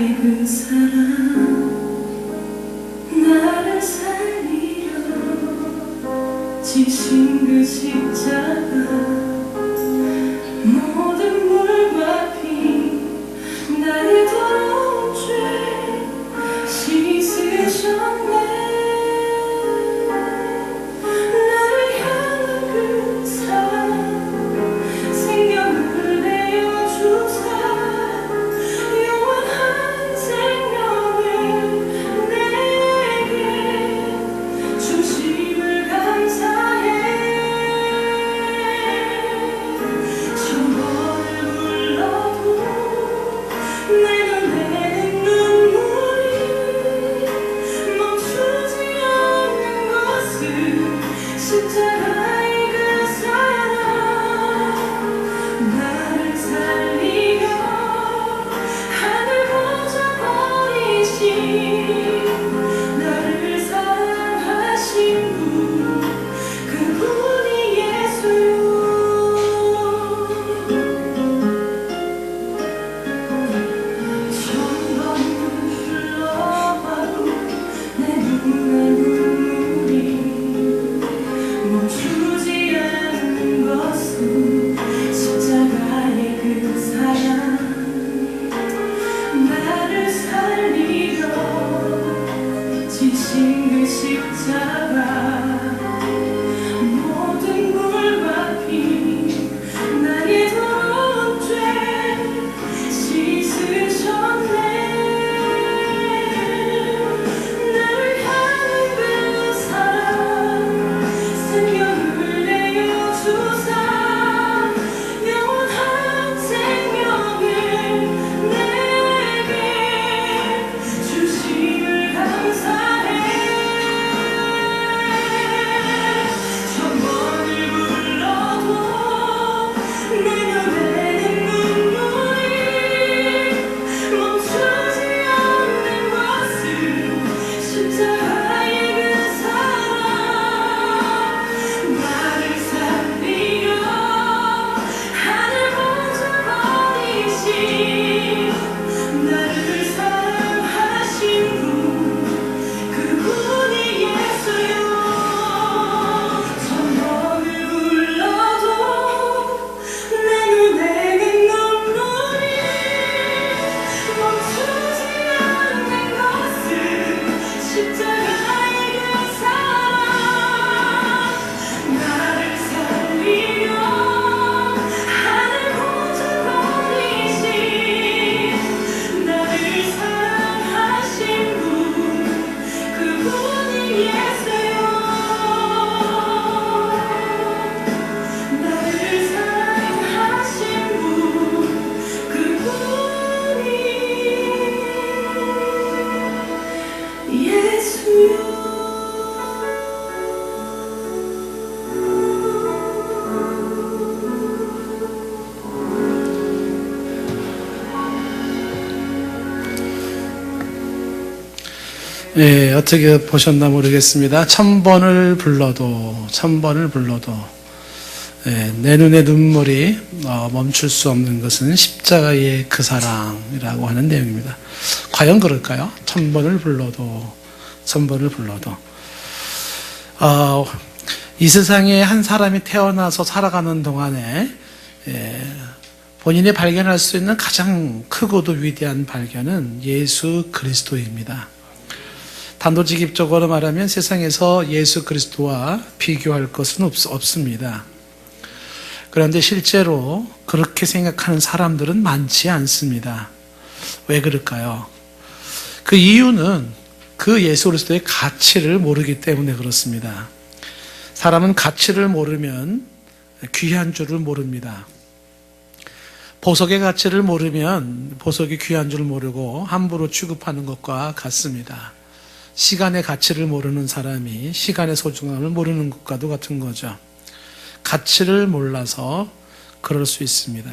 십자가의 그 사랑 나를 살리려 지신 그 십자가 모든 물과 피 나의 더러운 죄 씻으셨네. 나를 향한 그 사랑 생명을 내어주사 영원한 생명을 내게 주심을 감사해. 천번을 불러도 내 눈에 눈물이 멈추지 않는 것은 십자가의 그 사랑 나를 살리려 하늘 보좌 버리신 나를 사랑하신 분 그분이 예수요. 천번을 불러봐도 내 눈에 눈물이 멈추지 않는 것은 십자가의 그 사랑 나를 살리려 지신 그 십자가 모든 물과 피 나의 더러운 죄 씻으셨네. 나를 향한 그 사랑 생명을 내어주사 영원한 생명을 내게 주심을 감사해. 천번을 불러도 내 눈에는 눈물이 멈추지 않는 것은 십자가의 그 사랑 나를 살리려 하늘 보좌 버리신 나를 사랑하신 분 그분이 예수요. 천번을 불러도 내 눈에는 눈물이 멈추지 않는 것은 십자가의 그 사랑 나를 살리려 하늘 보좌 버리신 나를 사랑하신 분 그분이 예수요. 나를 사랑하신 분 그분이 예수요. 예, 어떻게 보셨나 모르겠습니다. 천번을 불러도 예, 내 눈의 눈물이 멈출 수 없는 것은 십자가의 그 사랑이라고 하는 내용입니다. 과연 그럴까요? 천번을 불러도 이 세상에 한 사람이 태어나서 살아가는 동안에 본인이 발견할 수 있는 가장 크고도 위대한 발견은 예수 그리스도입니다. 단도직입적으로 말하면 세상에서 예수 그리스도와 비교할 것은 없습니다. 그런데 실제로 그렇게 생각하는 사람들은 많지 않습니다. 왜 그럴까요? 그 이유는 그 예수 그리스도의 가치를 모르기 때문에 그렇습니다. 사람은 가치를 모르면 귀한 줄을 모릅니다. 보석의 가치를 모르면 보석이 귀한 줄 모르고 함부로 취급하는 것과 같습니다. 시간의 가치를 모르는 사람이 시간의 소중함을 모르는 것과도 같은 거죠. 가치를 몰라서 그럴 수 있습니다.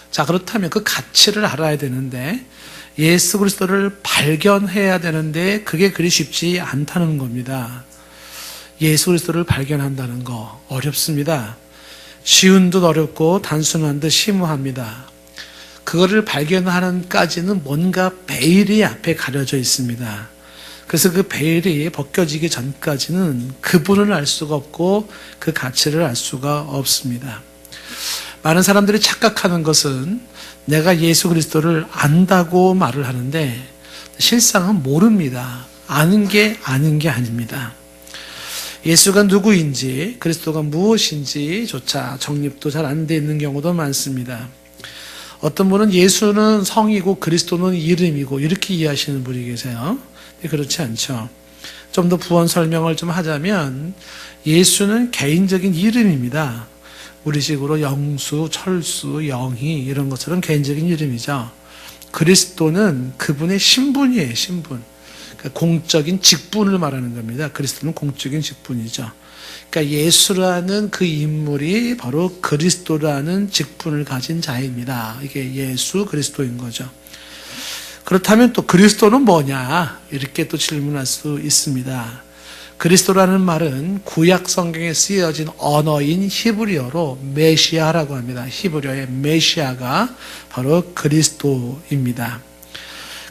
자, 그렇다면 그 가치를 알아야 되는데 예수 그리스도를 발견해야 되는데 그게 그리 쉽지 않다는 겁니다. 예수 그리스도를 발견한다는 거 어렵습니다. 쉬운 듯 어렵고 단순한 듯 심오합니다. 그거를 발견하는까지는 뭔가 베일이 앞에 가려져 있습니다. 그래서 그 베일이 벗겨지기 전까지는 그분을 알 수가 없고 그 가치를 알 수가 없습니다. 많은 사람들이 착각하는 것은 내가 예수 그리스도를 안다고 말을 하는데 실상은 모릅니다. 아는 게 아닙니다. 예수가 누구인지, 그리스도가 무엇인지조차 정립도 잘 안 돼 있는 경우도 많습니다. 어떤 분은 예수는 성이고 그리스도는 이름이고 이렇게 이해하시는 분이 계세요. 그렇지 않죠. 좀 더 부언 설명을 좀 하자면 예수는 개인적인 이름입니다. 우리식으로 영수, 철수, 영희 이런 것처럼 개인적인 이름이죠. 그리스도는 그분의 신분이에요. 신분. 그러니까 공적인 직분을 말하는 겁니다. 그리스도는 공적인 직분이죠. 그러니까 예수라는 그 인물이 바로 그리스도라는 직분을 가진 자입니다. 이게 예수 그리스도인 거죠. 그렇다면 또 그리스도는 뭐냐? 이렇게 또 질문할 수 있습니다. 그리스도라는 말은 구약 성경에 쓰여진 언어인 히브리어로 메시아라고 합니다. 히브리어의 메시아가 바로 그리스도입니다.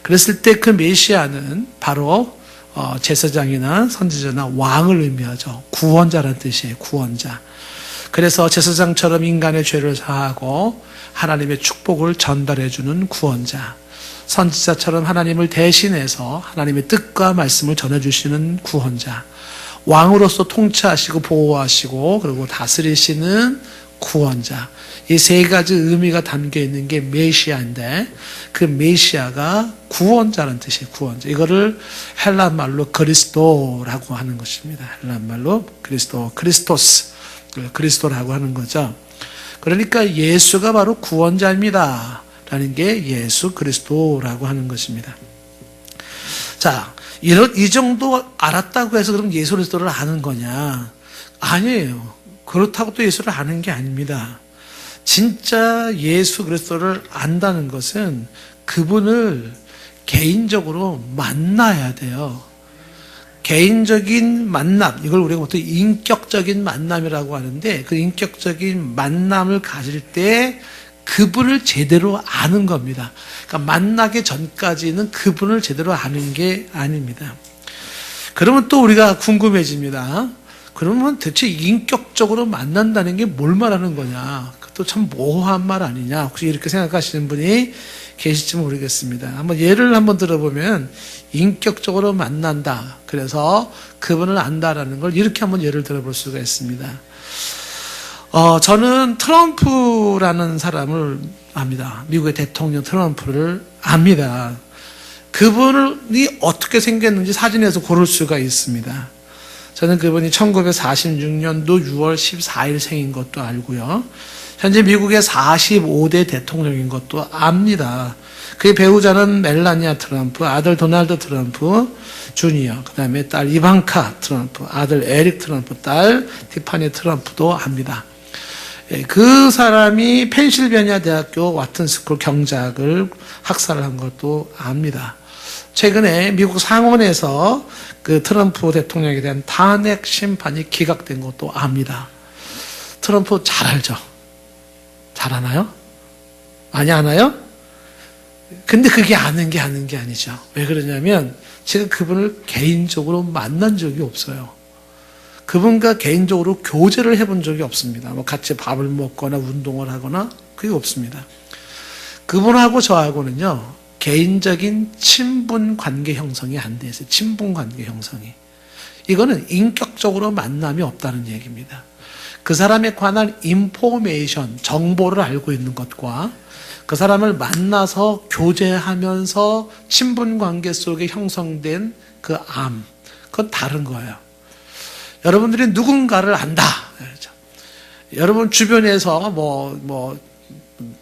그랬을 때 그 메시아는 바로 제사장이나 선지자나 왕을 의미하죠. 구원자라는 뜻이에요. 구원자. 그래서 제사장처럼 인간의 죄를 사하고 하나님의 축복을 전달해주는 구원자. 선지자처럼 하나님을 대신해서 하나님의 뜻과 말씀을 전해주시는 구원자. 왕으로서 통치하시고 보호하시고 그리고 다스리시는 구원자. 이 세 가지 의미가 담겨 있는 게 메시아인데 그 메시아가 구원자라는 뜻이에요. 구원자. 이거를 헬라 말로 그리스도라고 하는 것입니다. 헬라 말로 크리스토스, 그리스도라고 하는 거죠. 그러니까 예수가 바로 구원자입니다. 라는 게 예수 그리스도라고 하는 것입니다. 자, 이 정도 알았다고 해서 그럼 예수 그리스도를 아는 거냐? 아니에요. 그렇다고 또 예수를 아는 게 아닙니다. 진짜 예수 그리스도를 안다는 것은 그분을 개인적으로 만나야 돼요. 개인적인 만남, 이걸 우리가 보통 인격적인 만남이라고 하는데 그 인격적인 만남을 가질 때 그분을 제대로 아는 겁니다. 그러니까 만나기 전까지는 그분을 제대로 아는 게 아닙니다. 그러면 또 우리가 궁금해집니다. 그러면 대체 인격적으로 만난다는 게 뭘 말하는 거냐? 그것도 참 모호한 말 아니냐? 혹시 이렇게 생각하시는 분이 계실지 모르겠습니다. 한번 예를 한번 들어보면 인격적으로 만난다. 그래서 그분을 안다라는 걸 이렇게 한번 예를 들어볼 수가 있습니다. 저는 트럼프라는 사람을 압니다. 미국의 대통령 트럼프를 압니다. 그분이 어떻게 생겼는지 사진에서 고를 수가 있습니다. 저는 그분이 1946년도 6월 14일 생인 것도 알고요. 현재 미국의 45대 대통령인 것도 압니다. 그의 배우자는 멜라니아 트럼프, 아들 도널드 트럼프 주니어, 그 다음에 딸 이방카 트럼프, 아들 에릭 트럼프, 딸 티파니 트럼프도 압니다. 그 사람이 펜실베니아 대학교 와튼스쿨 경제학을 학사를 한 것도 압니다. 최근에 미국 상원에서 그 트럼프 대통령에 대한 탄핵 심판이 기각된 것도 압니다. 트럼프 잘 알죠? 잘 아나요? 많이 아나요? 근데 그게 아는 게 아니죠. 왜 그러냐면 제가 그분을 개인적으로 만난 적이 없어요. 그분과 개인적으로 교제를 해본 적이 없습니다. 뭐 같이 밥을 먹거나 운동을 하거나 그게 없습니다. 그분하고 저하고는요, 개인적인 친분 관계 형성이 안 돼 있어요. 친분 관계 형성이. 이거는 인격적으로 만남이 없다는 얘기입니다. 그 사람에 관한 인포메이션, 정보를 알고 있는 것과 그 사람을 만나서 교제하면서 친분 관계 속에 형성된 그 암, 그건 다른 거예요. 여러분들이 누군가를 안다. 그렇죠? 여러분 주변에서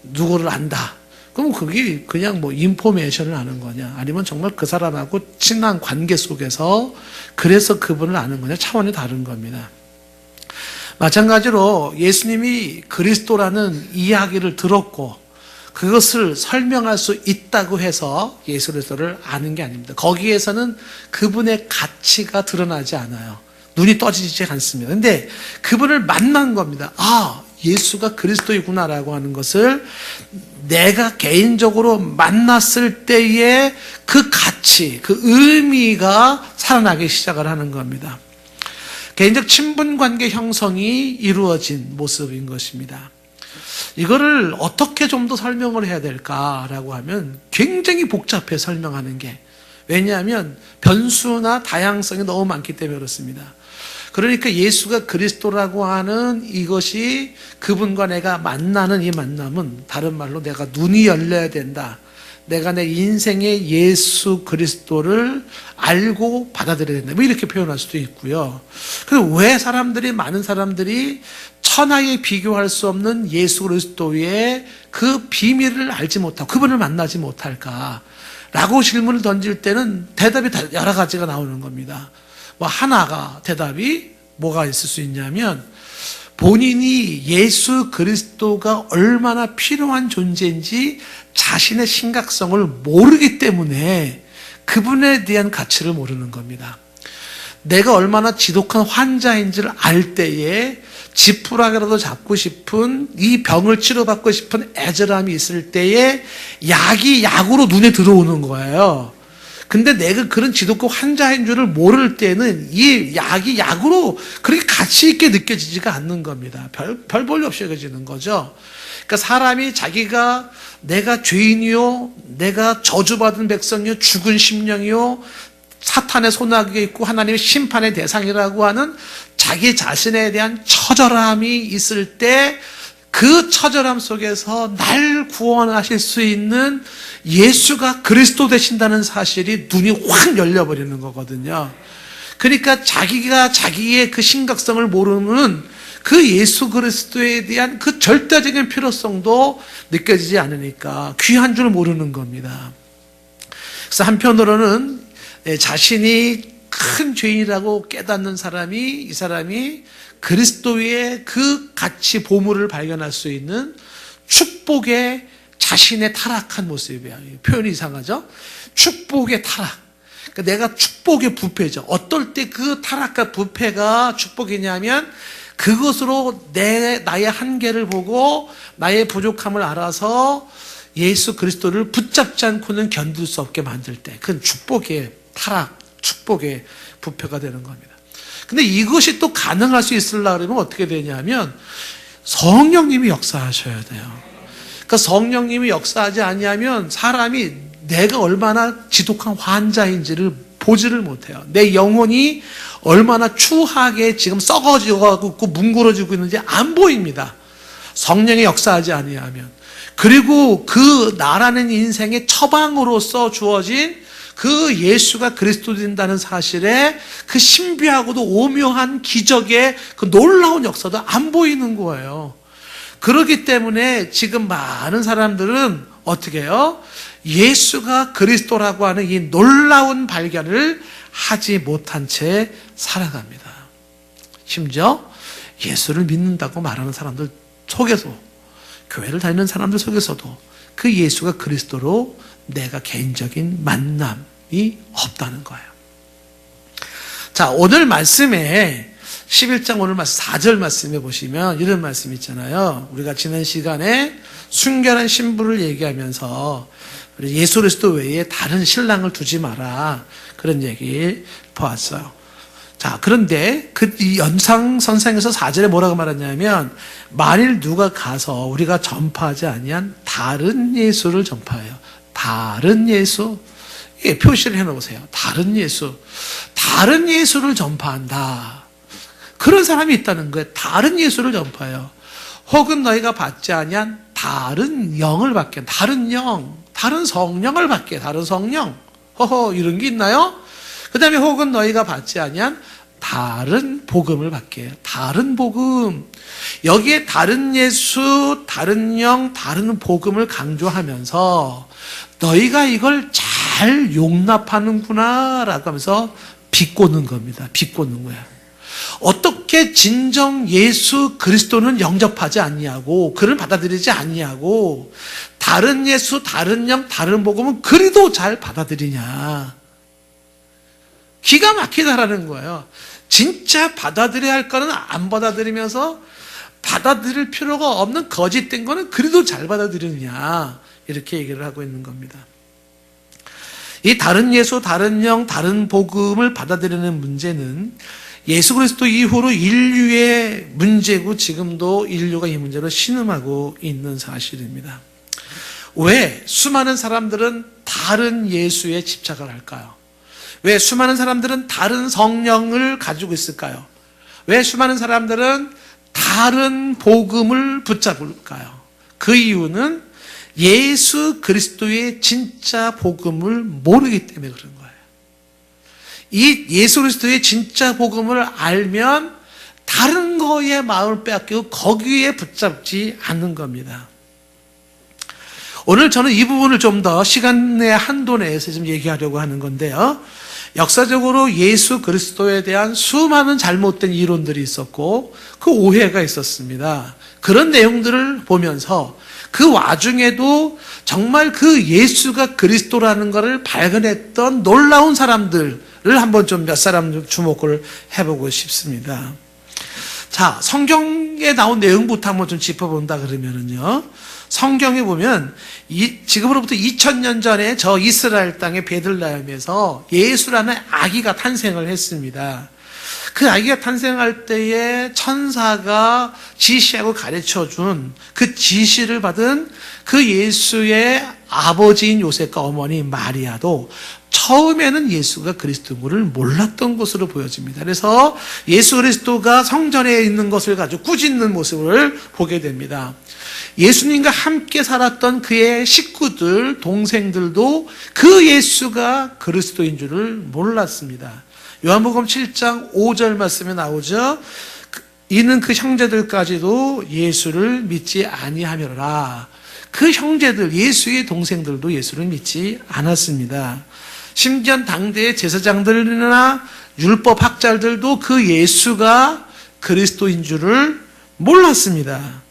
누구를 안다. 그럼 그게 그냥 인포메이션을 아는 거냐? 아니면 정말 그 사람하고 친한 관계 속에서 그래서 그분을 아는 거냐? 차원이 다른 겁니다. 마찬가지로 예수님이 그리스도라는 이야기를 들었고 그것을 설명할 수 있다고 해서 예수 그리스도를 아는 게 아닙니다. 거기에서는 그분의 가치가 드러나지 않아요. 눈이 떠지지 않습니다. 근데 그분을 만난 겁니다. 아, 예수가 그리스도이구나라고 하는 것을 내가 개인적으로 만났을 때의 그 가치, 그 의미가 살아나기 시작을 하는 겁니다. 개인적 친분관계 형성이 이루어진 모습인 것입니다. 이거를 어떻게 좀 더 설명을 해야 될까라고 하면 굉장히 복잡해 설명하는 게. 왜냐하면 변수나 다양성이 너무 많기 때문에 그렇습니다. 그러니까 예수가 그리스도라고 하는 이것이 그분과 내가 만나는 이 만남은 다른 말로 내가 눈이 열려야 된다. 내가 내 인생의 예수 그리스도를 알고 받아들여야 된다. 뭐 이렇게 표현할 수도 있고요. 그리고 왜 많은 사람들이 천하에 비교할 수 없는 예수 그리스도의 그 비밀을 알지 못하고 그분을 만나지 못할까? 라고 질문을 던질 때는 대답이 여러 가지가 나오는 겁니다. 뭐 하나가 대답이 뭐가 있을 수 있냐면 본인이 예수 그리스도가 얼마나 필요한 존재인지 자신의 심각성을 모르기 때문에 그분에 대한 가치를 모르는 겁니다. 내가 얼마나 지독한 환자인지를 알 때에 지푸라기라도 잡고 싶은 이 병을 치료받고 싶은 애절함이 있을 때에 약이 약으로 눈에 들어오는 거예요. 근데 내가 그런 지독한 환자인 줄을 모를 때는 이 약이 약으로 그렇게 가치 있게 느껴지지가 않는 겁니다. 별 볼일 없이 여겨지는 거죠. 그러니까 사람이 자기가 내가 죄인이요, 내가 저주받은 백성이요, 죽은 심령이요, 사탄의 손아귀에 있고 하나님의 심판의 대상이라고 하는 자기 자신에 대한 처절함이 있을 때 그 처절함 속에서 날 구원하실 수 있는 예수가 그리스도 되신다는 사실이 눈이 확 열려버리는 거거든요. 그러니까 자기가 자기의 그 심각성을 모르는 그 예수 그리스도에 대한 그 절대적인 필요성도 느껴지지 않으니까 귀한 줄 모르는 겁니다. 그래서 한편으로는 자신이 큰 죄인이라고 깨닫는 사람이 이 사람이 그리스도의 그 가치 보물을 발견할 수 있는 축복의 자신의 타락한 모습이에요. 표현이 이상하죠? 축복의 타락. 그러니까 내가 축복의 부패죠. 어떨 때 그 타락과 부패가 축복이냐면 그것으로 나의 한계를 보고 나의 부족함을 알아서 예수 그리스도를 붙잡지 않고는 견딜 수 없게 만들 때 그건 축복의 타락, 축복의 부패가 되는 겁니다. 근데 이것이 또 가능할 수 있으려고 그러면 어떻게 되냐면 성령님이 역사하셔야 돼요. 그러니까 성령님이 역사하지 아니하면 사람이 내가 얼마나 지독한 환자인지를 보지를 못해요. 내 영혼이 얼마나 추하게 지금 썩어지고 있고 뭉그러지고 있는지 안 보입니다. 성령이 역사하지 아니하면. 그리고 그 나라는 인생의 처방으로서 주어진 그 예수가 그리스도 된다는 사실에 그 신비하고도 오묘한 기적의 그 놀라운 역사도 안 보이는 거예요. 그렇기 때문에 지금 많은 사람들은 어떻게 해요? 예수가 그리스도라고 하는 이 놀라운 발견을 하지 못한 채 살아갑니다. 심지어 예수를 믿는다고 말하는 사람들 속에서, 교회를 다니는 사람들 속에서도 그 예수가 그리스도로 내가 개인적인 만남이 없다는 거예요. 자, 오늘 말씀에 11장 오늘 말씀 4절 말씀에 보시면 이런 말씀 있잖아요. 우리가 지난 시간에 순결한 신부를 얘기하면서 예수 그리스도 외에 다른 신랑을 두지 마라, 그런 얘기 보았어요. 자, 그런데 이 연상선상에서 4절에 뭐라고 말하냐면 만일 누가 가서 우리가 전파하지 아니한 다른 예수를 전파해요. 다른 예수. 예, 표시를 해놓으세요. 다른 예수. 다른 예수를 전파한다. 그런 사람이 있다는 거예요. 다른 예수를 전파해요. 혹은 너희가 받지 아니한 다른 영을 받게. 다른 영. 다른 성령을 받게. 다른 성령. 허허, 이런 게 있나요? 그 다음에 혹은 너희가 받지 아니한 다른 복음을 받게. 다른 복음. 여기에 다른 예수, 다른 영, 다른 복음을 강조하면서 너희가 이걸 잘 용납하는구나 라고 하면서 비꼬는 겁니다. 비꼬는 거야. 어떻게 진정 예수 그리스도는 영접하지 않냐고, 그를 받아들이지 않냐고, 다른 예수, 다른 영, 다른 복음은 그리도 잘 받아들이냐. 기가 막히다라는 거예요. 진짜 받아들여야 할 거는 안 받아들이면서 받아들일 필요가 없는 거짓된 거는 그래도 잘 받아들이느냐, 이렇게 얘기를 하고 있는 겁니다. 이 다른 예수, 다른 영, 다른 복음을 받아들이는 문제는 예수 그리스도 이후로 인류의 문제고, 지금도 인류가 이 문제로 신음하고 있는 사실입니다. 왜 수많은 사람들은 다른 예수에 집착을 할까요? 왜 수많은 사람들은 다른 성령을 가지고 있을까요? 왜 수많은 사람들은 다른 복음을 붙잡을까요? 그 이유는 예수 그리스도의 진짜 복음을 모르기 때문에 그런 거예요. 이 예수 그리스도의 진짜 복음을 알면 다른 거에 마음을 빼앗기고 거기에 붙잡지 않는 겁니다. 오늘 저는 이 부분을 좀 더 시간의 한도 내에서 좀 얘기하려고 하는 건데요. 역사적으로 예수 그리스도에 대한 수많은 잘못된 이론들이 있었고 그 오해가 있었습니다. 그런 내용들을 보면서 그 와중에도 정말 그 예수가 그리스도라는 것을 발견했던 놀라운 사람들을 한번 좀 몇 사람 주목을 해보고 싶습니다. 자, 성경에 나온 내용부터 한번 좀 짚어본다 그러면은요. 성경에 보면 지금으로부터 2000년 전에 저 이스라엘 땅의 베들레헴에서 예수라는 아기가 탄생을 했습니다. 그 아기가 탄생할 때에 천사가 지시하고 가르쳐준 그 지시를 받은 그 예수의 아버지인 요셉과 어머니 마리아도 처음에는 예수가 그리스도를 몰랐던 것으로 보여집니다. 그래서 예수 그리스도가 성전에 있는 것을 가지고 꾸짖는 모습을 보게 됩니다. 예수님과 함께 살았던 그의 식구들, 동생들도 그 예수가 그리스도인 줄을 몰랐습니다. 요한복음 7장 5절 말씀에 나오죠. 이는 그 형제들까지도 예수를 믿지 아니하며라. 그 형제들, 예수의 동생들도 예수를 믿지 않았습니다. 심지어 당대의 제사장들이나 율법학자들도 그 예수가 그리스도인 줄을 몰랐습니다.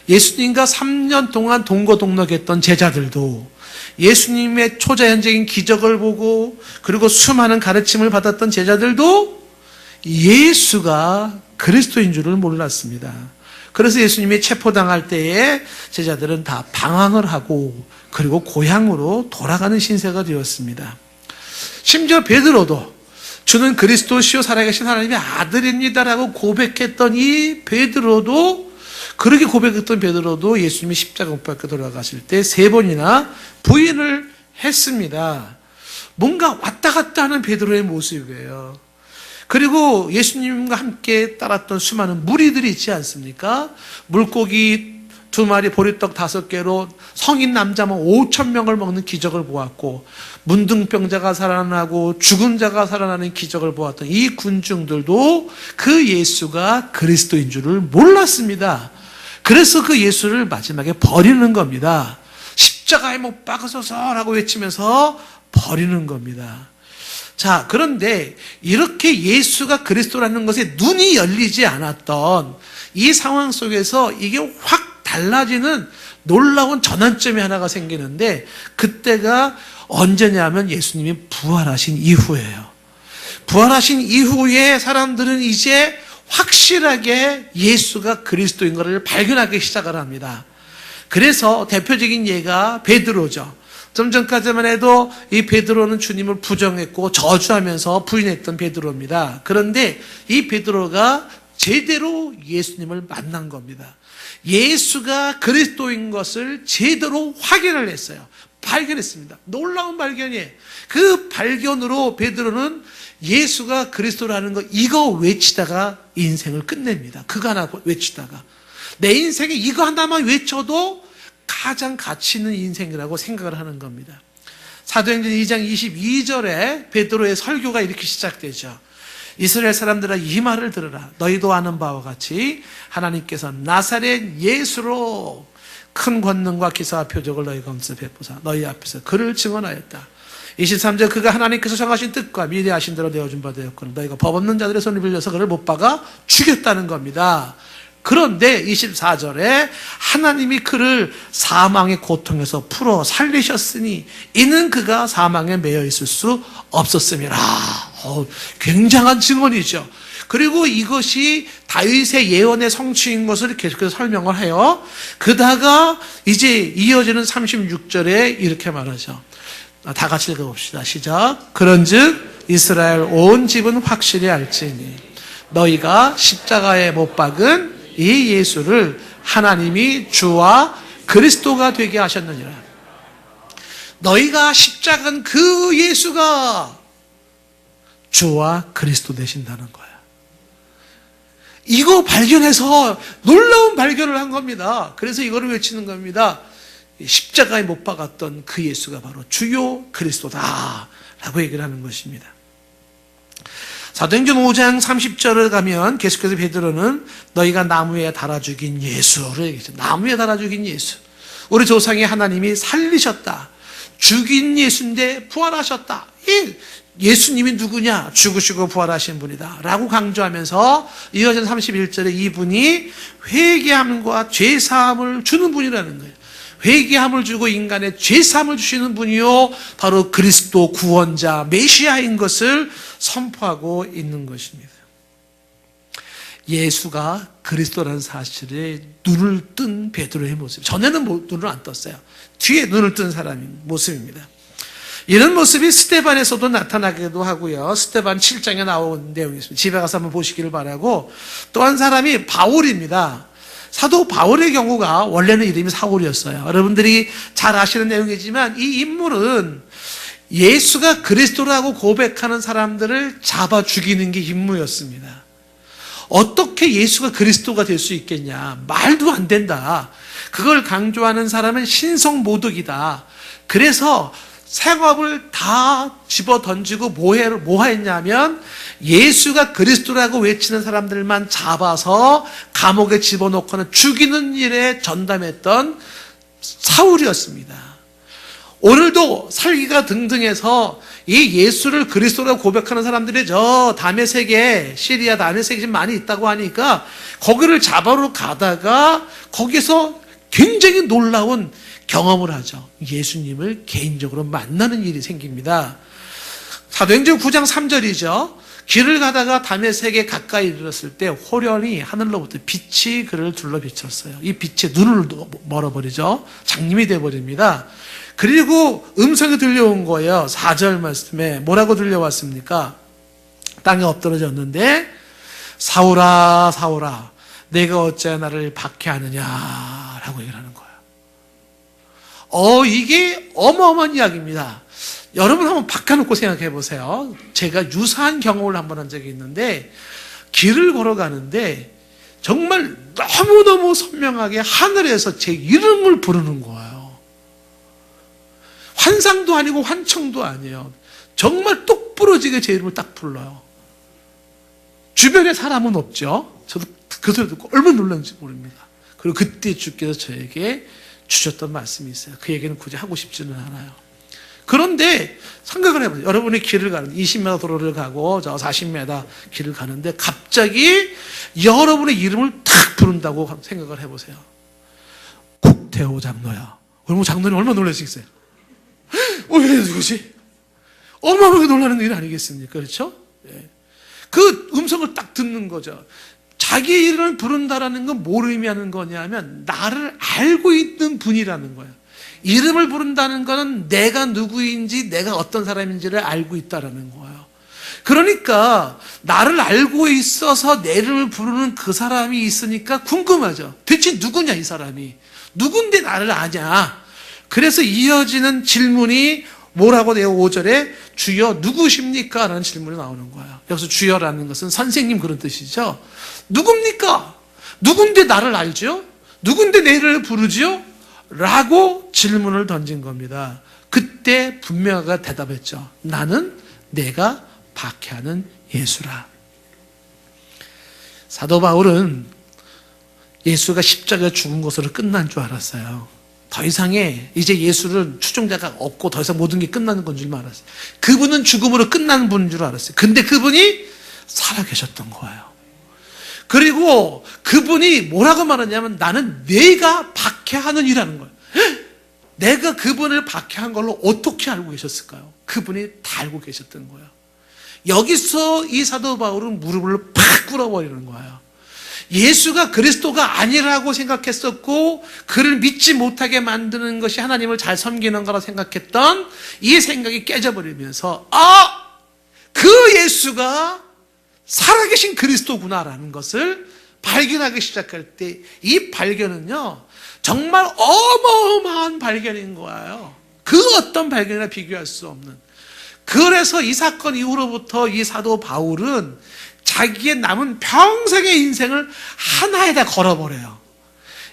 예수님과 3년 동안 동거동락했던 제자들도 예수님의 초자연적인 기적을 보고 그리고 수많은 가르침을 받았던 제자들도 예수가 그리스도인 줄을 몰랐습니다. 그래서 예수님이 체포당할 때에 제자들은 다 방황을 하고 그리고 고향으로 돌아가는 신세가 되었습니다. 심지어 베드로도 주는 그리스도시요 살아계신 하나님의 아들입니다라고 고백했던 이 베드로도, 그렇게 고백했던 베드로도 예수님이 십자가 못 박혀 돌아가실 때 3번이나 부인을 했습니다. 뭔가 왔다 갔다 하는 베드로의 모습이에요. 그리고 예수님과 함께 따랐던 수많은 무리들이 있지 않습니까? 물고기 2마리, 보리떡 5개로 성인 남자만 5,000명을 먹는 기적을 보았고, 문둥병자가 살아나고 죽은 자가 살아나는 기적을 보았던 이 군중들도 그 예수가 그리스도인 줄을 몰랐습니다. 그래서 그 예수를 마지막에 버리는 겁니다. 십자가에 못 박으소서라고 외치면서 버리는 겁니다. 자, 그런데 이렇게 예수가 그리스도라는 것에 눈이 열리지 않았던 이 상황 속에서 이게 확 달라지는 놀라운 전환점이 하나가 생기는데, 그때가 언제냐면 예수님이 부활하신 이후예요. 부활하신 이후에 사람들은 이제 확실하게 예수가 그리스도인 것을 발견하기 시작을 합니다. 그래서 대표적인 예가 베드로죠. 좀 전까지만 해도 이 베드로는 주님을 부정했고 저주하면서 부인했던 베드로입니다. 그런데 이 베드로가 제대로 예수님을 만난 겁니다. 예수가 그리스도인 것을 제대로 확인을 했어요. 발견했습니다. 놀라운 발견이에요. 그 발견으로 베드로는 예수가 그리스도라는 거 이거 외치다가 인생을 끝냅니다. 그거 하나 외치다가 내 인생에 이거 하나만 외쳐도 가장 가치 있는 인생이라고 생각을 하는 겁니다. 사도행전 2장 22절에 베드로의 설교가 이렇게 시작되죠. 이스라엘 사람들아, 이 말을 들으라. 너희도 아는 바와 같이 하나님께서 나사렛 예수로 큰 권능과 기사와 표적을 너희 가운데서 베푸사 너희 앞에서 그를 증언하였다. 23절, 그가 하나님께서 정하신 뜻과 미래하신 대로 내어준 바 되었거늘 너희가 법 없는 자들의 손을 빌려서 그를 못 박아 죽였다는 겁니다. 그런데 24절에 하나님이 그를 사망의 고통에서 풀어 살리셨으니 이는 그가 사망에 매여 있을 수 없었음이라. 굉장한 증언이죠. 그리고 이것이 다윗의 예언의 성취인 것을 계속해서 설명을 해요. 그다가 이제 이어지는 36절에 이렇게 말하죠. 다 같이 읽어봅시다. 시작. 그런즉 이스라엘 온 집은 확실히 알지니 너희가 십자가에 못 박은 이 예수를 하나님이 주와 그리스도가 되게 하셨느니라. 너희가 십자가는 그 예수가 주와 그리스도 되신다는 거야. 이거 발견해서 놀라운 발견을 한 겁니다. 그래서 이거를 외치는 겁니다. 십자가에 못 박았던 그 예수가 바로 주요 그리스도다 라고 얘기를 하는 것입니다. 사도행전 5장 30절을 가면 계속해서 베드로는 너희가 나무에 달아 죽인 예수를 얘기했죠. 나무에 달아 죽인 예수. 우리 조상의 하나님이 살리셨다. 죽인 예수인데 부활하셨다. 예수님이 누구냐? 죽으시고 부활하신 분이다 라고 강조하면서 이어진 31절에 이분이 회개함과 죄사함을 주는 분이라는 거예요. 회개함을 주고 인간의 죄사함을 주시는 분이요 바로 그리스도 구원자 메시아인 것을 선포하고 있는 것입니다. 예수가 그리스도라는 사실에 눈을 뜬 베드로의 모습. 전에는 눈을 안 떴어요. 뒤에 눈을 뜬 사람의 모습입니다. 이런 모습이 스데반에서도 나타나기도 하고요. 스데반 7장에 나온 내용이 있습니다. 집에 가서 한번 보시기를 바라고, 또 한 사람이 바울입니다. 사도 바울의 경우가 원래는 이름이 사울이었어요. 여러분들이 잘 아시는 내용이지만 이 인물은 예수가 그리스도라고 고백하는 사람들을 잡아 죽이는 게 임무였습니다. 어떻게 예수가 그리스도가 될 수 있겠냐? 말도 안 된다. 그걸 강조하는 사람은 신성모독이다. 그래서 생업을 다 집어 던지고 뭐 했냐면 예수가 그리스도라고 외치는 사람들만 잡아서 감옥에 집어넣고는 죽이는 일에 전담했던 사울이었습니다. 오늘도 살기가 등등해서 이 예수를 그리스도라고 고백하는 사람들이 저 다메섹에, 시리아 다메섹에 지금 많이 있다고 하니까 거기를 잡아러 가다가 거기서 굉장히 놀라운 경험을 하죠. 예수님을 개인적으로 만나는 일이 생깁니다. 사도행전 9장 3절이죠. 길을 가다가 다메섹에 가까이 이르렀을 때 호련히 하늘로부터 빛이 그를 둘러 비쳤어요. 이 빛에 눈을 멀어버리죠. 장님이 되어버립니다. 그리고 음성이 들려온 거예요. 4절 말씀에 뭐라고 들려왔습니까? 땅에 엎드러졌는데 사울아 사울아 내가 어찌 나를 박해하느냐라고 얘기를 하는 거예요. 이게 어마어마한 이야기입니다. 여러분 한번 바꿔놓고 생각해 보세요. 제가 유사한 경험을 한번 한 적이 있는데 길을 걸어가는데 정말 너무너무 선명하게 하늘에서 제 이름을 부르는 거예요. 환상도 아니고 환청도 아니에요. 정말 똑 부러지게 제 이름을 딱 불러요. 주변에 사람은 없죠. 저도 그 소리 듣고 얼마나 놀랐는지 모릅니다. 그리고 그때 주께서 저에게 주셨던 말씀이 있어요. 그 얘기는 굳이 하고 싶지는 않아요. 그런데 생각을 해보세요. 여러분이 길을 가는 20m 도로를 가고 저 40m 길을 가는데 갑자기 여러분의 이름을 탁 부른다고 생각을 해보세요. 국태호 장로야. 그러면 장로님 얼마나 놀라시겠어요? 왜 누구지? 어마어마하게 놀라는 일 아니겠습니까? 그렇죠? 예. 그 음성을 딱 듣는 거죠. 자기 이름을 부른다라는 건 뭘 의미하는 거냐면 나를 알고 있는 분이라는 거예요. 이름을 부른다는 것은 내가 누구인지 내가 어떤 사람인지를 알고 있다라는 거예요. 그러니까 나를 알고 있어서 내 이름을 부르는 그 사람이 있으니까 궁금하죠. 대체 누구냐 이 사람이. 누군데 나를 아냐. 그래서 이어지는 질문이 뭐라고 돼요? 5절에 주여 누구십니까? 라는 질문이 나오는 거예요. 여기서 주여라는 것은 선생님 그런 뜻이죠. 누굽니까? 누군데 나를 알죠? 누군데 내 이름을 부르죠? 라고 질문을 던진 겁니다. 그때 분명하게 대답했죠. 나는 내가 박해하는 예수라. 사도 바울은 예수가 십자가에 죽은 것으로 끝난 줄 알았어요. 더 이상의 이제 예수를 추종자가 없고 더 이상 모든 게 끝나는 건 줄만 알았어요. 그분은 죽음으로 끝나는 분인 줄 알았어요. 근데 그분이 살아계셨던 거예요. 그리고 그분이 뭐라고 말하냐면 나는 내가 박해하는 이라는 거예요. 내가 그분을 박해한 걸로 어떻게 알고 계셨을까요? 그분이 다 알고 계셨던 거예요. 여기서 이 사도 바울은 무릎을 팍 불어버리는 거예요. 예수가 그리스도가 아니라고 생각했었고 그를 믿지 못하게 만드는 것이 하나님을 잘 섬기는 거라 생각했던 이 생각이 깨져버리면서 그 예수가 살아계신 그리스도구나라는 것을 발견하기 시작할 때 이 발견은요 정말 어마어마한 발견인 거예요. 그 어떤 발견이나 비교할 수 없는. 그래서 이 사건 이후로부터 이 사도 바울은 자기의 남은 평생의 인생을 하나에다 걸어버려요.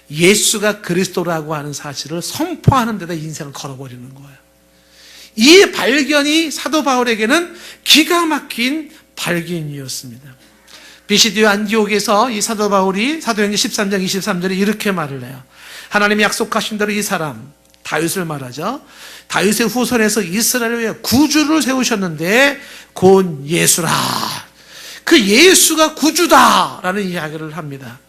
예수가 그리스도라고 하는 사실을 선포하는 데다 인생을 걸어버리는 거예요. 이 발견이 사도 바울에게는 기가 막힌 발견이었습니다. 비시디오 안디옥에서 이 사도 바울이 사도행전 13장 23절에 이렇게 말을 해요. 하나님이 약속하신 대로 이 사람 다윗을 말하죠. 다윗의 후손에서 이스라엘을 위해 구주를 세우셨는데 곧 예수라. 그 예수가 구주다라는 이야기를 합니다.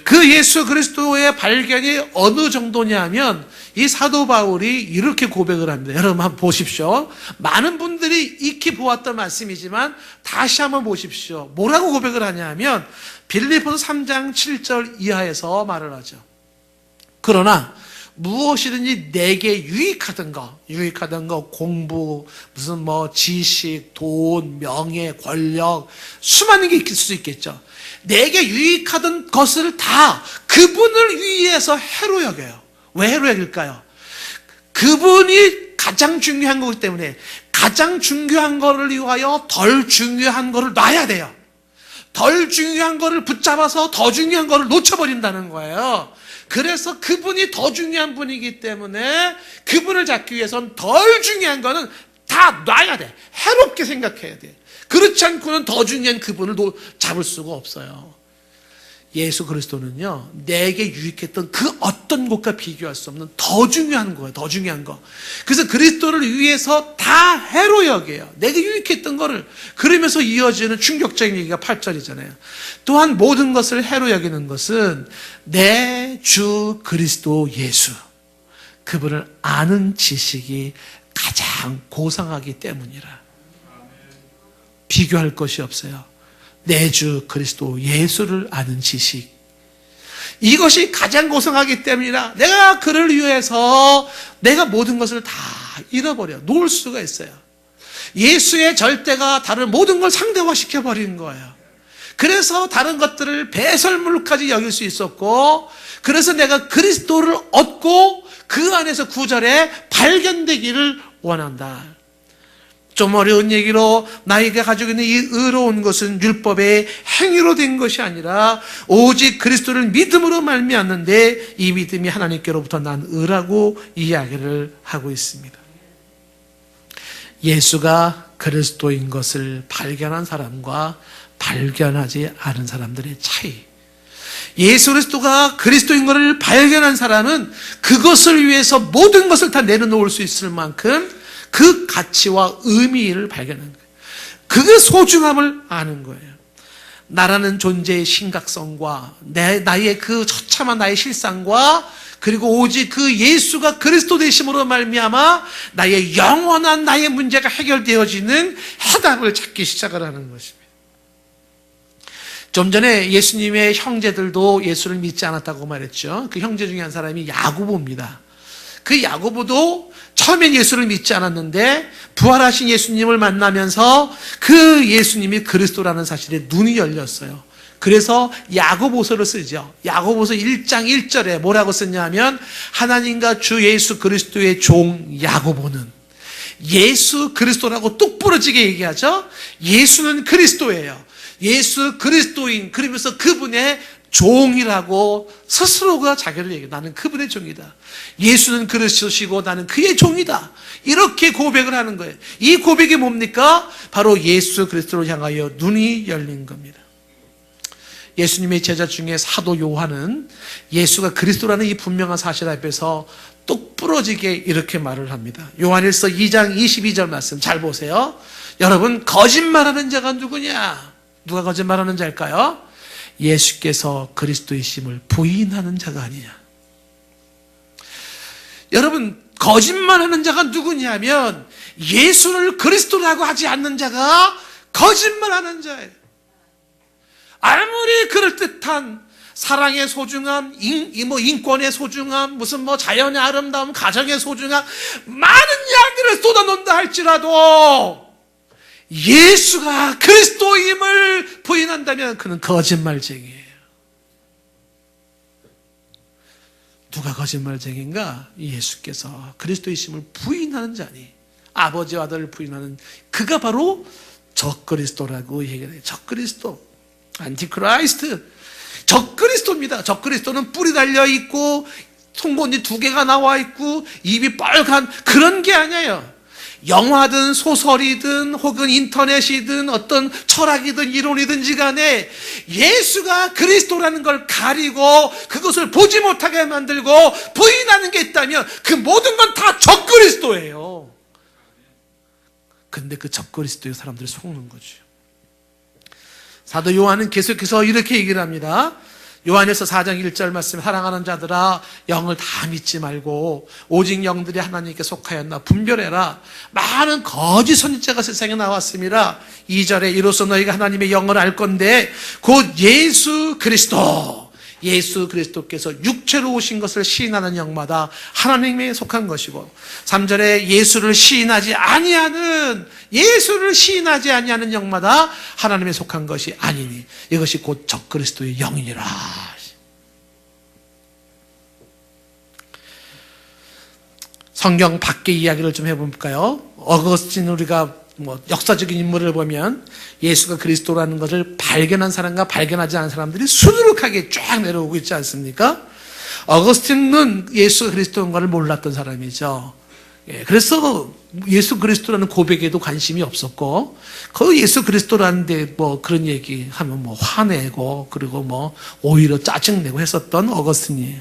그 예수 그리스도의 발견이 어느 정도냐면 이 사도 바울이 이렇게 고백을 합니다. 여러분 한번 보십시오. 많은 분들이 익히 보았던 말씀이지만 다시 한번 보십시오. 뭐라고 고백을 하냐면 빌립보서 3장 7절 이하에서 말을 하죠. 그러나 무엇이든지 내게 유익하던 거, 공부, 무슨 지식, 돈, 명예, 권력, 수많은 게 있을 수 있겠죠. 내게 유익하던 것을 다 그분을 위해서 해로 여겨요. 왜 해로 여길까요? 그분이 가장 중요한 거기 때문에 가장 중요한 거를 위하여 덜 중요한 거를 놔야 돼요. 덜 중요한 거를 붙잡아서 더 중요한 거를 놓쳐버린다는 거예요. 그래서 그분이 더 중요한 분이기 때문에 그분을 잡기 위해서는 덜 중요한 거는 다 놔야 돼. 해롭게 생각해야 돼. 그렇지 않고는 더 중요한 그분을 잡을 수가 없어요. 예수 그리스도는요, 내게 유익했던 그 어떤 것과 비교할 수 없는 더 중요한 거예요. 더 중요한 거. 그래서 그리스도를 위해서 다 해로 여겨요. 내게 유익했던 거를. 그러면서 이어지는 충격적인 얘기가 8절이잖아요. 또한 모든 것을 해로 여기는 것은 내 주 그리스도 예수. 그분을 아는 지식이 가장 고상하기 때문이라. 비교할 것이 없어요. 내 주 그리스도 예수를 아는 지식. 이것이 가장 고상하기 때문이라 내가 그를 위해서 내가 모든 것을 다 잃어버려 놓을 수가 있어요. 예수의 절대가 다른 모든 걸 상대화시켜버린 거예요. 그래서 다른 것들을 배설물까지 여길 수 있었고, 그래서 내가 그리스도를 얻고 그 안에서 구절에 발견되기를 원한다. 좀 어려운 얘기로 나에게 가지고 있는 이 의로운 것은 율법의 행위로 된 것이 아니라 오직 그리스도를 믿음으로 말미암는데 이 믿음이 하나님께로부터 난 의라고 이야기를 하고 있습니다. 예수가 그리스도인 것을 발견한 사람과 발견하지 않은 사람들의 차이. 예수 그리스도가 그리스도인 것을 발견한 사람은 그것을 위해서 모든 것을 다 내려놓을 수 있을 만큼 그 가치와 의미를 발견하는 거예요. 그 소중함을 아는 거예요. 나라는 존재의 심각성과 나의 그 처참한 나의 실상과 그리고 오직 그 예수가 그리스도 되심으로 말미암아 나의 영원한 나의 문제가 해결되어지는 해답을 찾기 시작을 하는 것입니다. 좀 전에 예수님의 형제들도 예수를 믿지 않았다고 말했죠. 그 형제 중에 한 사람이 야고보입니다. 그 야고보도 처음엔 예수를 믿지 않았는데 부활하신 예수님을 만나면서 그 예수님이 그리스도라는 사실에 눈이 열렸어요. 그래서 야고보서를 쓰죠. 야고보서 1장 1절에 뭐라고 썼냐면 하나님과 주 예수 그리스도의 종 야고보는 예수 그리스도라고 똑 부러지게 얘기하죠. 예수는 그리스도예요. 예수 그리스도인, 그러면서 그분의 종이라고 스스로가 자기를 얘기해요. 나는 그분의 종이다. 예수는 그리스도시고 나는 그의 종이다. 이렇게 고백을 하는 거예요. 이 고백이 뭡니까? 바로 예수 그리스도를 향하여 눈이 열린 겁니다. 예수님의 제자 중에 사도 요한은 예수가 그리스도라는 이 분명한 사실 앞에서 똑 부러지게 이렇게 말을 합니다. 요한일서 2장 22절 말씀 잘 보세요. 여러분, 거짓말하는 자가 누구냐? 누가 거짓말하는 자일까요? 예수께서 그리스도이심을 부인하는 자가 아니냐. 여러분, 거짓말하는 자가 누구냐면 예수를 그리스도라고 하지 않는 자가 거짓말하는 자예요. 아무리 그럴듯한 사랑의 소중함, 인권의 소중함, 무슨 자연의 아름다움, 가정의 소중함, 많은 이야기를 쏟아놓는다 할지라도 예수가 그리스도임을 부인한다면 그는 거짓말쟁이에요. 누가 거짓말쟁인가? 예수께서 그리스도이심을 부인하는 자니, 아버지와 아들을 부인하는 그가 바로 적그리스도라고 얘기해요. 적그리스도, 안티크라이스트, 적그리스도입니다. 적그리스도는 뿔이 달려있고 송곳니 2개가 나와 있고 입이 빨간 그런 게 아니에요. 영화든 소설이든 혹은 인터넷이든 어떤 철학이든 이론이든지 간에 예수가 그리스도라는 걸 가리고 그것을 보지 못하게 만들고 부인하는 게 있다면 그 모든 건 다 적그리스도예요. 근데 그 적그리스도의 사람들이 속는 거죠. 사도 요한은 계속해서 이렇게 얘기를 합니다. 요한에서 4장 1절 말씀, 사랑하는 자들아 영을 다 믿지 말고 오직 영들이 하나님께 속하였나 분별해라. 많은 거짓 선지자가 세상에 나왔습니다. 2절에 이로써 너희가 하나님의 영을 알 건데 곧 예수 그리스도께서 육체로 오신 것을 시인하는 영마다 하나님에 속한 것이고, 3절에 예수를 시인하지 아니하는 영마다 하나님에 속한 것이 아니니 이것이 곧 적그리스도의 영이니라. 성경 밖의 이야기를 좀 해볼까요? 어거스틴, 우리가 역사적인 인물을 보면 예수가 그리스도라는 것을 발견한 사람과 발견하지 않은 사람들이 수두룩하게 쫙 내려오고 있지 않습니까? 어거스틴은 예수가 그리스도인 것을 몰랐던 사람이죠. 그래서 예수 그리스도라는 고백에도 관심이 없었고, 그 예수 그리스도라는데 그런 얘기 하면 화내고, 그리고 오히려 짜증내고 했었던 어거스틴이에요.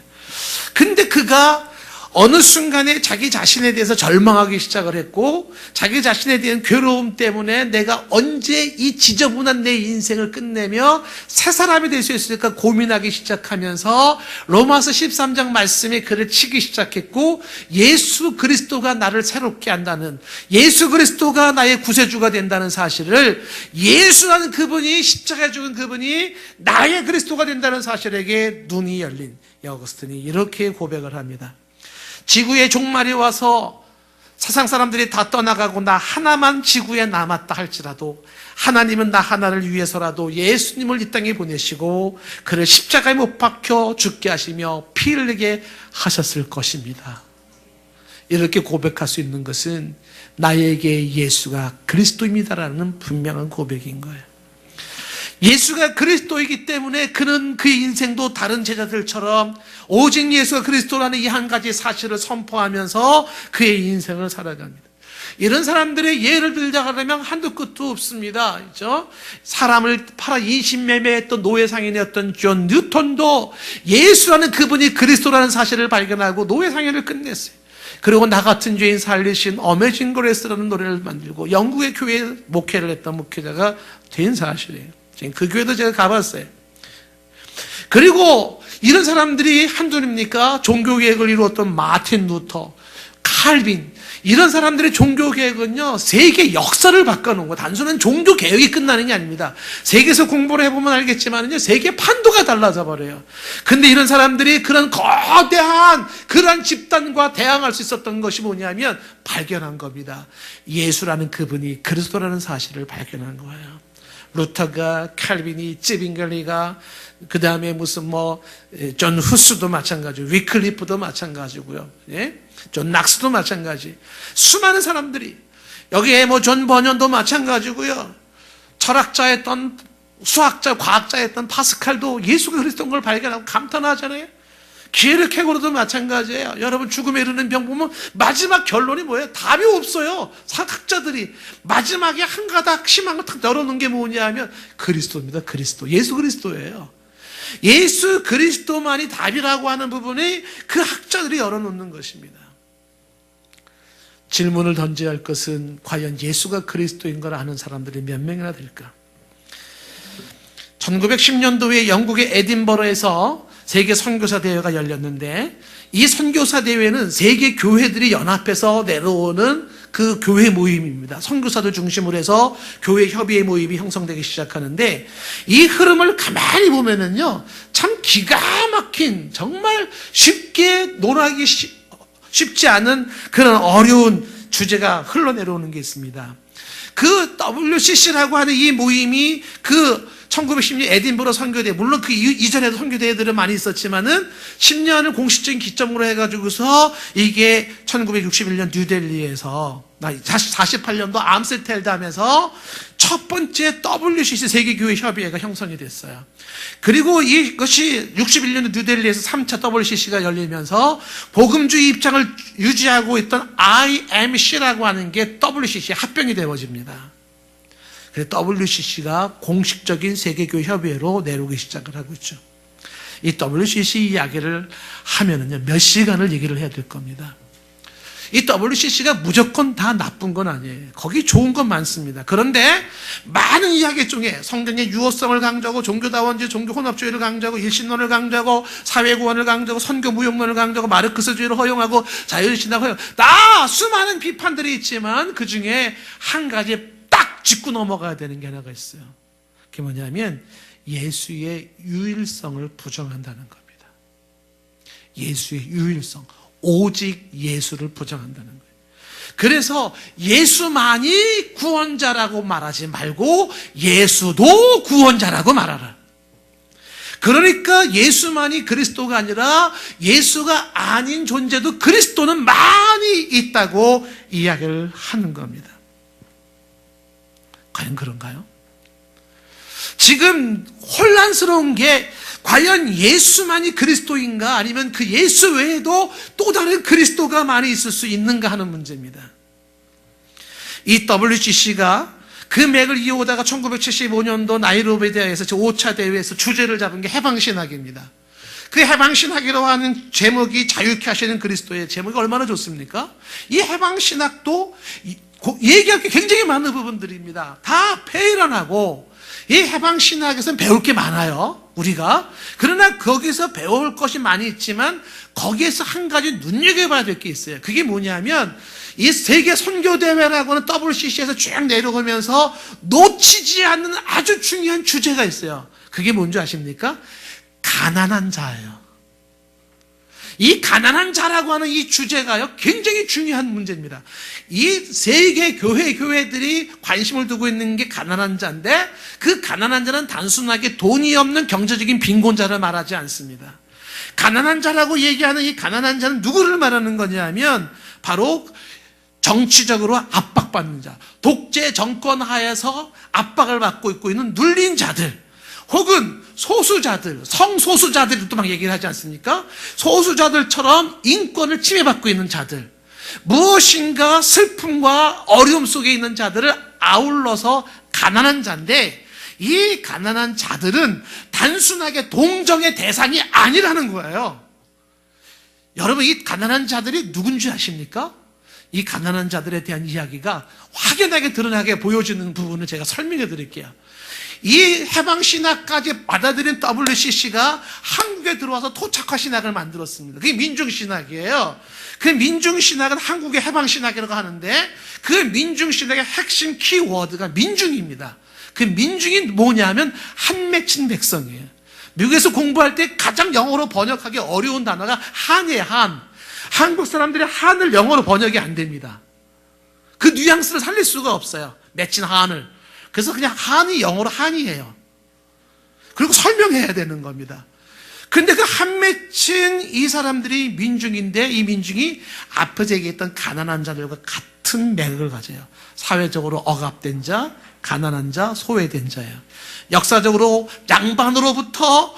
근데 그가 어느 순간에 자기 자신에 대해서 절망하기 시작을 했고, 자기 자신에 대한 괴로움 때문에 내가 언제 이 지저분한 내 인생을 끝내며 새 사람이 될 수 있을까 고민하기 시작하면서 로마서 13장 말씀에 글을 치기 시작했고, 예수 그리스도가 나를 새롭게 한다는, 예수 그리스도가 나의 구세주가 된다는 사실을, 예수라는 그분이, 십자가에 죽은 그분이 나의 그리스도가 된다는 사실에게 눈이 열린 어거스틴이 이렇게 고백을 합니다. 지구의 종말이 와서 세상 사람들이 다 떠나가고 나 하나만 지구에 남았다 할지라도 하나님은 나 하나를 위해서라도 예수님을 이 땅에 보내시고 그를 십자가에 못 박혀 죽게 하시며 피 흘리게 하셨을 것입니다. 이렇게 고백할 수 있는 것은 나에게 예수가 그리스도입니다라는 분명한 고백인 거예요. 예수가 그리스도이기 때문에 그는 그의 인생도 다른 제자들처럼 오직 예수가 그리스도라는 이 한 가지 사실을 선포하면서 그의 인생을 살아갑니다. 이런 사람들의 예를 들자면 한두 끝도 없습니다. 그렇죠? 사람을 팔아 인신매매했던 노예상인이었던 존 뉴턴도 예수라는 그분이 그리스도라는 사실을 발견하고 노예상인을 끝냈어요. 그리고 나 같은 죄인 살리신 어메이징 그레이스라는 노래를 만들고 영국의 교회에 목회를 했던 목회자가 된 사실이에요. 그 교회도 제가 가봤어요. 그리고 이런 사람들이 한둘입니까? 종교개혁을 이루었던 마틴 루터, 칼빈, 이런 사람들의 종교개혁은요, 세계 역사를 바꿔놓은 거, 단순한 종교개혁이 끝나는 게 아닙니다. 세계에서 공부를 해보면 알겠지만요, 세계 판도가 달라져 버려요. 근데 이런 사람들이 그런 거대한 그런 집단과 대항할 수 있었던 것이 뭐냐면 발견한 겁니다. 예수라는 그분이 그리스도라는 사실을 발견한 거예요. 루터가, 칼빈이, 찌빙글리가, 그 다음에 무슨 존 후스도 마찬가지고, 위클리프도 마찬가지고요. 예? 존 낙스도 마찬가지. 수많은 사람들이, 여기에 존 버년도 마찬가지고요. 철학자였던, 수학자, 과학자였던 파스칼도 예수가 그리스도인 걸 발견하고 감탄하잖아요. 기회를 캐고로도 마찬가지예요. 여러분, 죽음에 이르는 병 보면 마지막 결론이 뭐예요? 답이 없어요. 사학자들이 마지막에 한 가닥 심한 거 탁 열어놓은 게 뭐냐 하면 그리스도입니다. 그리스도. 예수 그리스도예요. 예수 그리스도만이 답이라고 하는 부분이 그 학자들이 열어놓는 것입니다. 질문을 던져야 할 것은 과연 예수가 그리스도인 걸 아는 사람들이 몇 명이나 될까? 1910년도에 영국의 에딘버러에서 세계 선교사 대회가 열렸는데, 이 선교사 대회는 세계 교회들이 연합해서 내려오는 그 교회 모임입니다. 선교사들 중심으로 해서 교회 협의회 모임이 형성되기 시작하는데, 이 흐름을 가만히 보면은요, 참 기가 막힌, 정말 쉽게 논하기 쉽지 않은 그런 어려운 주제가 흘러내려오는 게 있습니다. 그 WCC라고 하는 이 모임이 그 1910년 에딘버러 선교대, 물론 그 이전에도 선교대회들은 많이 있었지만은 10년을 공식적인 기점으로 해가지고서 이게 1961년 뉴델리에서 48년도 암스테르담에서 첫 번째 WCC 세계교회 협의회가 형성이 됐어요. 그리고 이것이 61년 뉴델리에서 3차 WCC가 열리면서 복음주의 입장을 유지하고 있던 IMC라고 하는 게 WCC 합병이 되어집니다. 그래서 WCC가 공식적인 세계교회 협의회로 내려오기 시작을 하고 있죠. 이 WCC 이야기를 하면은요, 몇 시간을 얘기를 해야 될 겁니다. 이 WCC가 무조건 다 나쁜 건 아니에요. 거기 좋은 건 많습니다. 그런데 많은 이야기 중에 성경의 유호성을 강조하고 종교다원주의, 종교혼합주의를 강조하고 일신론을 강조하고 사회구원을 강조하고 선교무용론을 강조하고 마르크스주의를 허용하고 자유신학을 허용, 다 수많은 비판들이 있지만 그 중에 한 가지 딱 짚고 넘어가야 되는 게 하나가 있어요. 그게 뭐냐면 예수의 유일성을 부정한다는 겁니다. 예수의 유일성, 오직 예수를 부정한다는 거예요. 그래서 예수만이 구원자라고 말하지 말고 예수도 구원자라고 말하라. 그러니까 예수만이 그리스도가 아니라 예수가 아닌 존재도 그리스도는 많이 있다고 이야기를 하는 겁니다. 과연 그런가요? 지금 혼란스러운 게 과연 예수만이 그리스도인가, 아니면 그 예수 외에도 또 다른 그리스도가 많이 있을 수 있는가 하는 문제입니다. 이 WCC가 그 맥을 이어오다가 1975년도 나이로비 대회에서 5차 대회에서 주제를 잡은 게 해방신학입니다. 그 해방신학이라고 하는 제목이 자유케 하시는 그리스도의 제목이 얼마나 좋습니까? 이 해방신학도 얘기할 게 굉장히 많은 부분들입니다. 다 폐일원하고, 이 해방신학에서는 배울 게 많아요, 우리가. 그러나 거기서 배울 것이 많이 있지만 거기에서 한 가지 눈여겨봐야 될 게 있어요. 그게 뭐냐면 이 세계 선교대회라고 하는 WCC에서 쭉 내려오면서 놓치지 않는 아주 중요한 주제가 있어요. 그게 뭔지 아십니까? 가난한 자예요. 이 가난한 자라고 하는 이 주제가요, 굉장히 중요한 문제입니다. 이 세계 교회들이 관심을 두고 있는 게 가난한 자인데, 그 가난한 자는 단순하게 돈이 없는 경제적인 빈곤자를 말하지 않습니다. 가난한 자라고 얘기하는 이 가난한 자는 누구를 말하는 거냐면 바로 정치적으로 압박받는 자, 독재 정권 하에서 압박을 받고 있고 있는 눌린 자들, 혹은 소수자들, 성소수자들도 막 얘기를 하지 않습니까? 소수자들처럼 인권을 침해받고 있는 자들, 무엇인가 슬픔과 어려움 속에 있는 자들을 아울러서 가난한 자인데, 이 가난한 자들은 단순하게 동정의 대상이 아니라는 거예요. 여러분, 이 가난한 자들이 누군지 아십니까? 이 가난한 자들에 대한 이야기가 확연하게 드러나게 보여지는 부분을 제가 설명해 드릴게요. 이 해방신학까지 받아들인 WCC가 한국에 들어와서 토착화신학을 만들었습니다. 그게 민중신학이에요. 그 민중신학은 한국의 해방신학이라고 하는데, 그 민중신학의 핵심 키워드가 민중입니다. 그 민중이 뭐냐면 한 맺힌 백성이에요. 미국에서 공부할 때 가장 영어로 번역하기 어려운 단어가 한이에요, 한. 한국 사람들이 한을 영어로 번역이 안 됩니다. 그 뉘앙스를 살릴 수가 없어요, 맺힌 한을. 그래서 그냥 한이 영어로 한이에요. 그리고 설명해야 되는 겁니다. 그런데 그 한 맺힌 이 사람들이 민중인데, 이 민중이 앞에서 얘기했던 가난한 자들과 같은 맥을 가져요. 사회적으로 억압된 자, 가난한 자, 소외된 자예요. 역사적으로 양반으로부터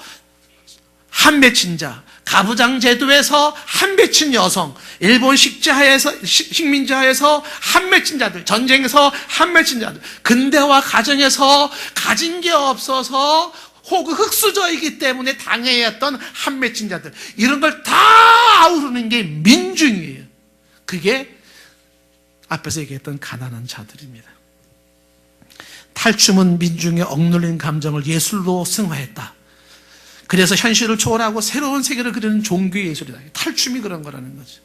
한 맺힌 자, 가부장 제도에서 한 맺힌 여성, 일본 식민지하에서 한 맺힌 자들, 전쟁에서 한 맺힌 자들, 근대화 가정에서 가진 게 없어서 혹은 흙수저이기 때문에 당해야 했던 한 맺힌 자들, 이런 걸 다 아우르는 게 민중이에요. 그게 앞에서 얘기했던 가난한 자들입니다. 탈춤은 민중의 억눌린 감정을 예술로 승화했다. 그래서 현실을 초월하고 새로운 세계를 그리는 종교의 예술이다. 탈춤이 그런 거라는 거죠.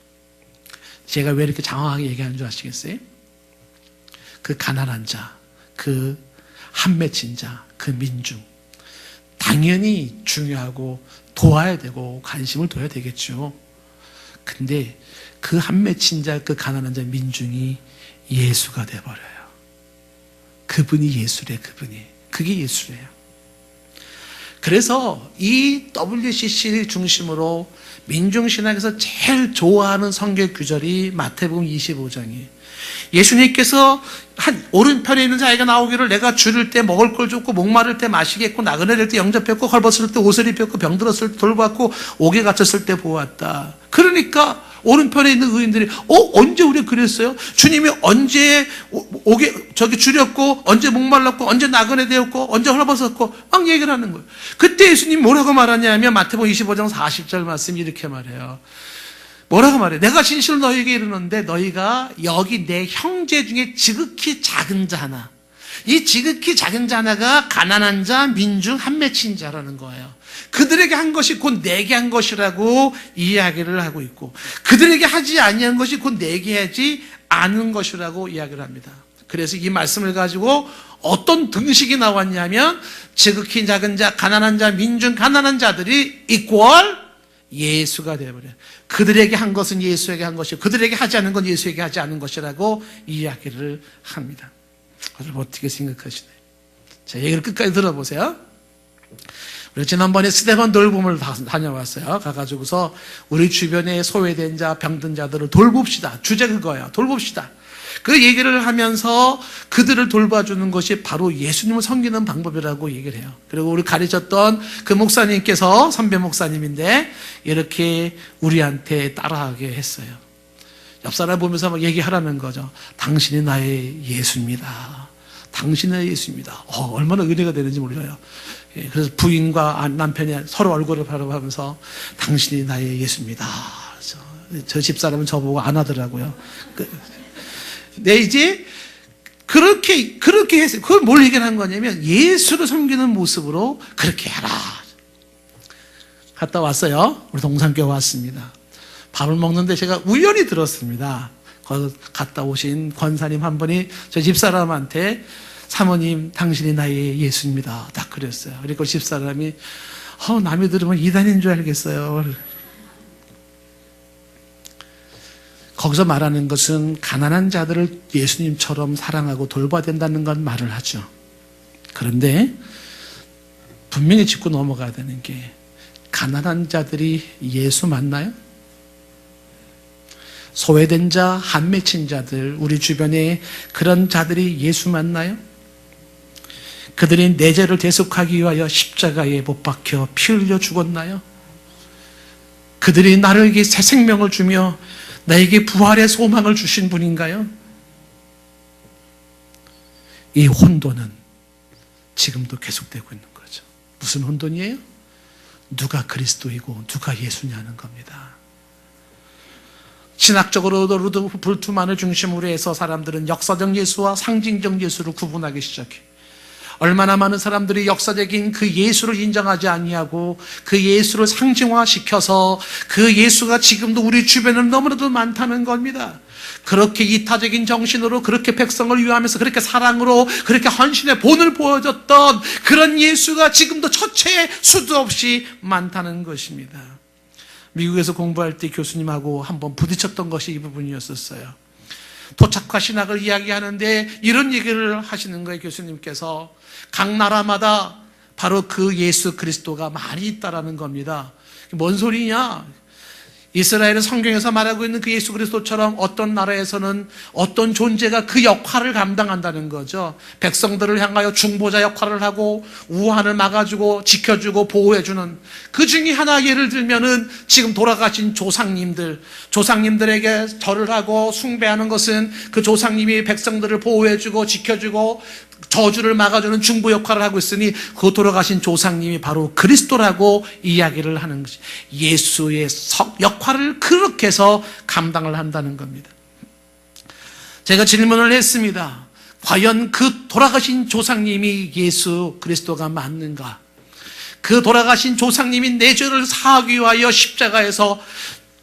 제가 왜 이렇게 장황하게 얘기하는 줄 아시겠어요? 그 가난한 자, 그 한 맺힌 자, 그 민중. 당연히 중요하고 도와야 되고 관심을 둬야 되겠죠. 근데 그 한 맺힌 자, 그 가난한 자 민중이 예수가 돼버려요. 그분이 예수래, 그분이. 그게 예수래요. 그래서 이 WCC 중심으로 민중신학에서 제일 좋아하는 성경 구절이 마태복음 25장이에요. 예수님께서 한 오른편에 있는 자에게 나오기를 내가 줄일 때 먹을 걸 줬고 목마를 때 마시겠고 나그네 될 때 영접했고 헐벗을 때 옷을 입혔고 병들었을 때 돌봤고 옥에 갇혔을 때 보았다. 그러니까 오른편에 있는 의인들이 언제 우리가 그랬어요? 주님이 언제 옥에 줄였고 언제 목말랐고 언제 나그네 되었고 언제 헐벗었고 막 얘기를 하는 거예요. 그때 예수님이 뭐라고 말하냐면 마태복음 25장 40절 말씀이 이렇게 말해요. 뭐라고 말해? 내가 진실로 너희에게 이르는데 너희가 여기 내 형제 중에 지극히 작은 자 하나, 이 지극히 작은 자 하나가 가난한 자, 민중, 한 맺힌 자라는 거예요. 그들에게 한 것이 곧 내게 한 것이라고 이야기를 하고 있고, 그들에게 하지 아니한 것이 곧 내게 하지 않은 것이라고 이야기를 합니다. 그래서 이 말씀을 가지고 어떤 등식이 나왔냐면 지극히 작은 자, 가난한 자, 민중, 가난한 자들이 이퀄 예수가 되어버려요. 그들에게 한 것은 예수에게 한 것이고 그들에게 하지 않은 건 예수에게 하지 않은 것이라고 이야기를 합니다. 여러분 어떻게 생각하시나요? 자, 얘기를 끝까지 들어보세요. 우리 지난번에 스데반 돌봄을 다녀왔어요. 가가지고서 우리 주변에 소외된 자, 병든 자들을 돌봅시다. 주제 그거예요. 돌봅시다. 그 얘기를 하면서 그들을 돌봐주는 것이 바로 예수님을 섬기는 방법이라고 얘기를 해요. 그리고 우리 가르쳤던 그 목사님께서 선배 목사님인데 이렇게 우리한테 따라하게 했어요. 옆 사람 보면서 막 얘기하라는 거죠. 당신이 나의 예수입니다. 당신이 나의 예수입니다. 얼마나 은혜가 되는지 몰라요. 그래서 부인과 남편이 서로 얼굴을 바라보면서 당신이 나의 예수입니다. 저 집사람은 저보고 안 하더라고요. 네, 이제 그렇게 했어요. 그걸 뭘 얘기하는 거냐면 예수를 섬기는 모습으로 그렇게 해라. 갔다 왔어요. 우리 동산교회 왔습니다. 밥을 먹는데 제가 우연히 들었습니다. 거기 갔다 오신 권사님 한 분이 저 집사람한테 사모님 당신이 나의 예수입니다. 딱 그랬어요. 그리고 집사람이 남이 들으면 이단인 줄 알겠어요. 거기서 말하는 것은 가난한 자들을 예수님처럼 사랑하고 돌봐야 된다는 건 말을 하죠. 그런데 분명히 짚고 넘어가야 되는 게 가난한 자들이 예수 맞나요? 소외된 자, 한 맺힌 자들, 우리 주변에 그런 자들이 예수 맞나요? 그들이 내 죄를 대속하기 위하여 십자가에 못 박혀 피 흘려 죽었나요? 그들이 나에게 새 생명을 주며 나에게 부활의 소망을 주신 분인가요? 이 혼돈은 지금도 계속되고 있는 거죠. 무슨 혼돈이에요? 누가 그리스도이고 누가 예수냐는 겁니다. 신학적으로도 루돌프 불트만을 중심으로 해서 사람들은 역사적 예수와 상징적 예수를 구분하기 시작해. 얼마나 많은 사람들이 역사적인 그 예수를 인정하지 아니하고 그 예수를 상징화시켜서 그 예수가 지금도 우리 주변에 너무나도 많다는 겁니다. 그렇게 이타적인 정신으로 그렇게 백성을 위하면서 그렇게 사랑으로 그렇게 헌신의 본을 보여줬던 그런 예수가 지금도 처체에 수도 없이 많다는 것입니다. 미국에서 공부할 때 교수님하고 한번 부딪혔던 것이 이 부분이었었어요. 토착화 신학을 이야기하는데 이런 얘기를 하시는 거예요. 교수님께서 각 나라마다 바로 그 예수 그리스도가 많이 있다라는 겁니다. 뭔 소리냐? 이스라엘은 성경에서 말하고 있는 그 예수 그리스도처럼 어떤 나라에서는 어떤 존재가 그 역할을 감당한다는 거죠. 백성들을 향하여 중보자 역할을 하고 우환을 막아주고 지켜주고 보호해주는, 그 중에 하나 예를 들면은 지금 돌아가신 조상님들에게 절을 하고 숭배하는 것은 그 조상님이 백성들을 보호해주고 지켜주고 저주를 막아주는 중보 역할을 하고 있으니 그 돌아가신 조상님이 바로 그리스도라고 이야기를 하는 것이, 예수의 역할을 그렇게 해서 감당을 한다는 겁니다. 제가 질문을 했습니다. 과연 그 돌아가신 조상님이 예수 그리스도가 맞는가? 그 돌아가신 조상님이 내 죄를 사하기 위하여 십자가에서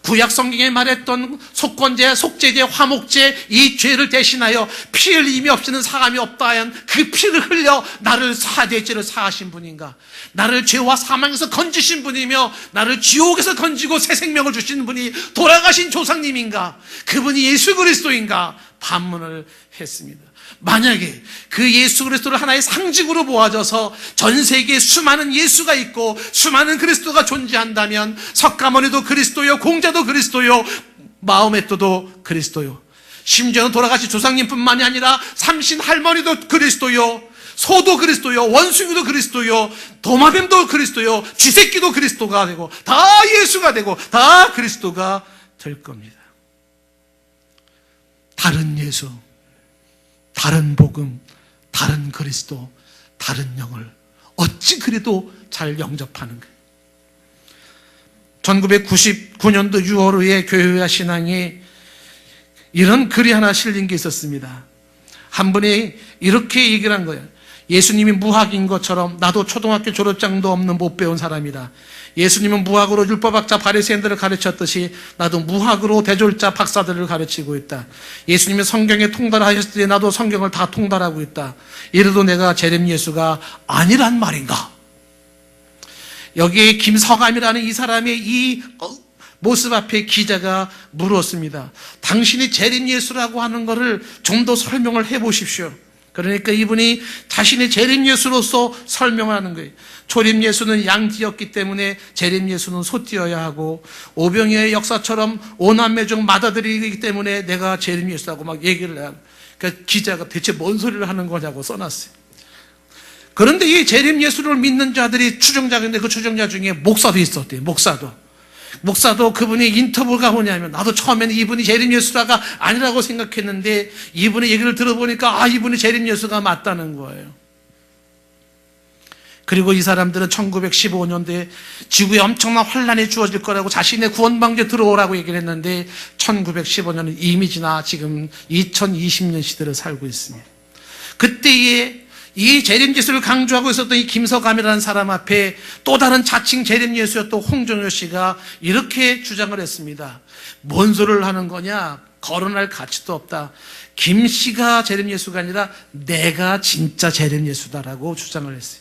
구약 성경에 말했던 속건제, 속죄제, 화목제, 이 죄를 대신하여 피 흘림이 없이는 사함이 없다 하연 그 피를 흘려 나를 사대죄를 사하신 분인가? 나를 죄와 사망에서 건지신 분이며 나를 지옥에서 건지고 새 생명을 주신 분이 돌아가신 조상님인가? 그분이 예수 그리스도인가? 반문을 했습니다. 만약에 그 예수 그리스도를 하나의 상징으로 보아져서 전 세계에 수많은 예수가 있고 수많은 그리스도가 존재한다면 석가모니도 그리스도요, 공자도 그리스도요, 마호메토도 그리스도요, 심지어는 돌아가신 조상님뿐만이 아니라 삼신 할머니도 그리스도요, 소도 그리스도요, 원숭이도 그리스도요, 도마뱀도 그리스도요, 쥐새끼도 그리스도가 되고 다 예수가 되고 다 그리스도가 될 겁니다. 다른 예수, 다른 복음, 다른 그리스도, 다른 영을 어찌 그래도 잘 영접하는 거예요. 1999년도 6월호에 교회와 신앙에 이런 글이 하나 실린 게 있었습니다. 한 분이 이렇게 얘기를 한 거예요. 예수님이 무학인 것처럼 나도 초등학교 졸업장도 없는 못 배운 사람이다. 예수님은 무학으로 율법학자 바리새인들을 가르쳤듯이 나도 무학으로 대졸자 박사들을 가르치고 있다. 예수님이 성경에 통달하셨을 때 나도 성경을 다 통달하고 있다. 이래도 내가 재림 예수가 아니란 말인가? 여기에 김서감이라는 이 사람의 이 모습 앞에 기자가 물었습니다. 당신이 재림 예수라고 하는 것을 좀 더 설명을 해 보십시오. 그러니까 이분이 자신의 재림 예수로서 설명하는 거예요. 초림 예수는 양띠였기 때문에 재림 예수는 소띠여야 하고, 오병이어의 역사처럼 오남매 중 맏아들이기 때문에 내가 재림 예수라고 막 얘기를 해요. 그러니까 기자가 대체 뭔 소리를 하는 거냐고 써놨어요. 그런데 이 재림 예수를 믿는 자들이 추종자인데 그 추종자 중에 목사도 있었대요. 목사도 그분이 인터뷰가 뭐냐면 나도 처음에는 이분이 재림 예수라가 아니라고 생각했는데 이분의 얘기를 들어보니까 이분이 재림 예수가 맞다는 거예요. 그리고 이 사람들은 1915년도에 지구에 엄청난 환란이 주어질 거라고 자신의 구원방주에 들어오라고 얘기를 했는데 1915년은 이미 지나 지금 2020년 시대를 살고 있습니다. 그때에 이 재림 예수를 강조하고 있었던 이 김서감이라는 사람 앞에 또 다른 자칭 재림 예수였던 홍정효 씨가 이렇게 주장을 했습니다. 뭔 소리를 하는 거냐? 거론할 가치도 없다. 김 씨가 재림 예수가 아니라 내가 진짜 재림 예수다라고 주장을 했어요.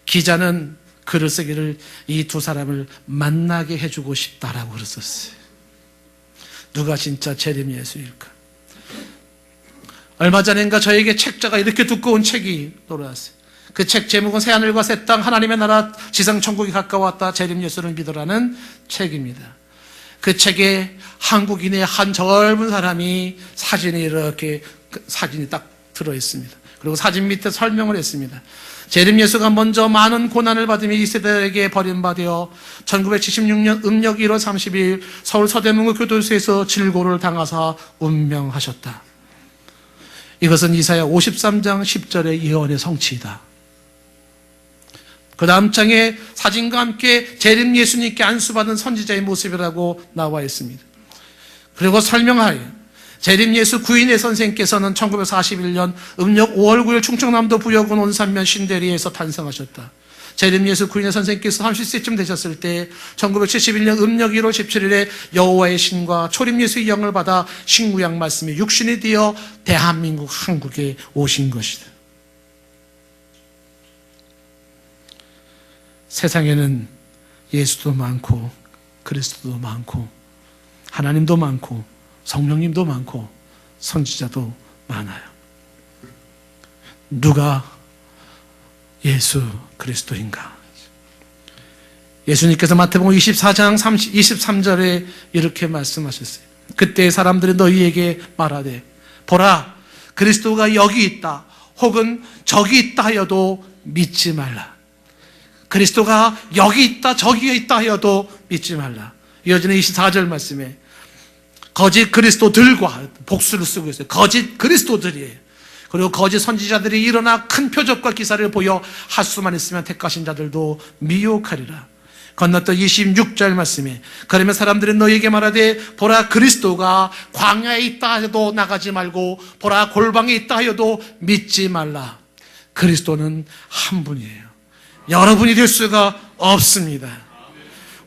기자는 글을 쓰기를 이 두 사람을 만나게 해주고 싶다라고 그랬었어요. 누가 진짜 재림 예수일까? 얼마 전인가 저에게 책자가 이렇게 두꺼운 책이 돌아왔어요. 그 책 제목은 새하늘과 새 땅, 하나님의 나라 지상 천국이 가까웠다, 재림 예수를 믿으라는 책입니다. 그 책에 한국인의 한 젊은 사람이 사진이 딱 들어있습니다. 그리고 사진 밑에 설명을 했습니다. 재림 예수가 먼저 많은 고난을 받으며 이 세대에게 버림받아 1976년 음력 1월 30일 서울 서대문구 교도소에서 질고를 당하사 운명하셨다. 이것은 이사야 53장 10절의 예언의 성취이다. 그 다음 장에 사진과 함께 재림 예수님께 안수받은 선지자의 모습이라고 나와 있습니다. 그리고 설명하여 재림 예수 구인의 선생께서는 1941년 음력 5월 9일 충청남도 부여군 온산면 신대리에서 탄생하셨다. 재림 예수 구인의 선생께서 30세쯤 되셨을 때 1971년 음력 1월 17일에 여호와의 신과 초림 예수의 영을 받아 신구약 말씀이 육신이 되어 대한민국 한국에 오신 것이다. 세상에는 예수도 많고 그리스도도 많고 하나님도 많고 성령님도 많고 선지자도 많아요. 누가 예수 그리스도인가? 예수님께서 마태복음 24장 23절에 이렇게 말씀하셨어요. 그때 사람들이 너희에게 말하되 보라 그리스도가 여기 있다 혹은 저기 있다 하여도 믿지 말라. 그리스도가 여기 있다 저기 있다 하여도 믿지 말라. 이어지는 24절 말씀에 거짓 그리스도들과 복수를 쓰고 있어요. 거짓 그리스도들이에요. 그리고 거짓 선지자들이 일어나 큰 표적과 기사를 보여 할 수만 있으면 택하신 자들도 미혹하리라. 건너던 26절 말씀에 그러면 사람들이 너희에게 말하되 보라 그리스도가 광야에 있다 해도 나가지 말고 보라 골방에 있다 해도 믿지 말라. 그리스도는 한 분이에요. 여러분이 될 수가 없습니다.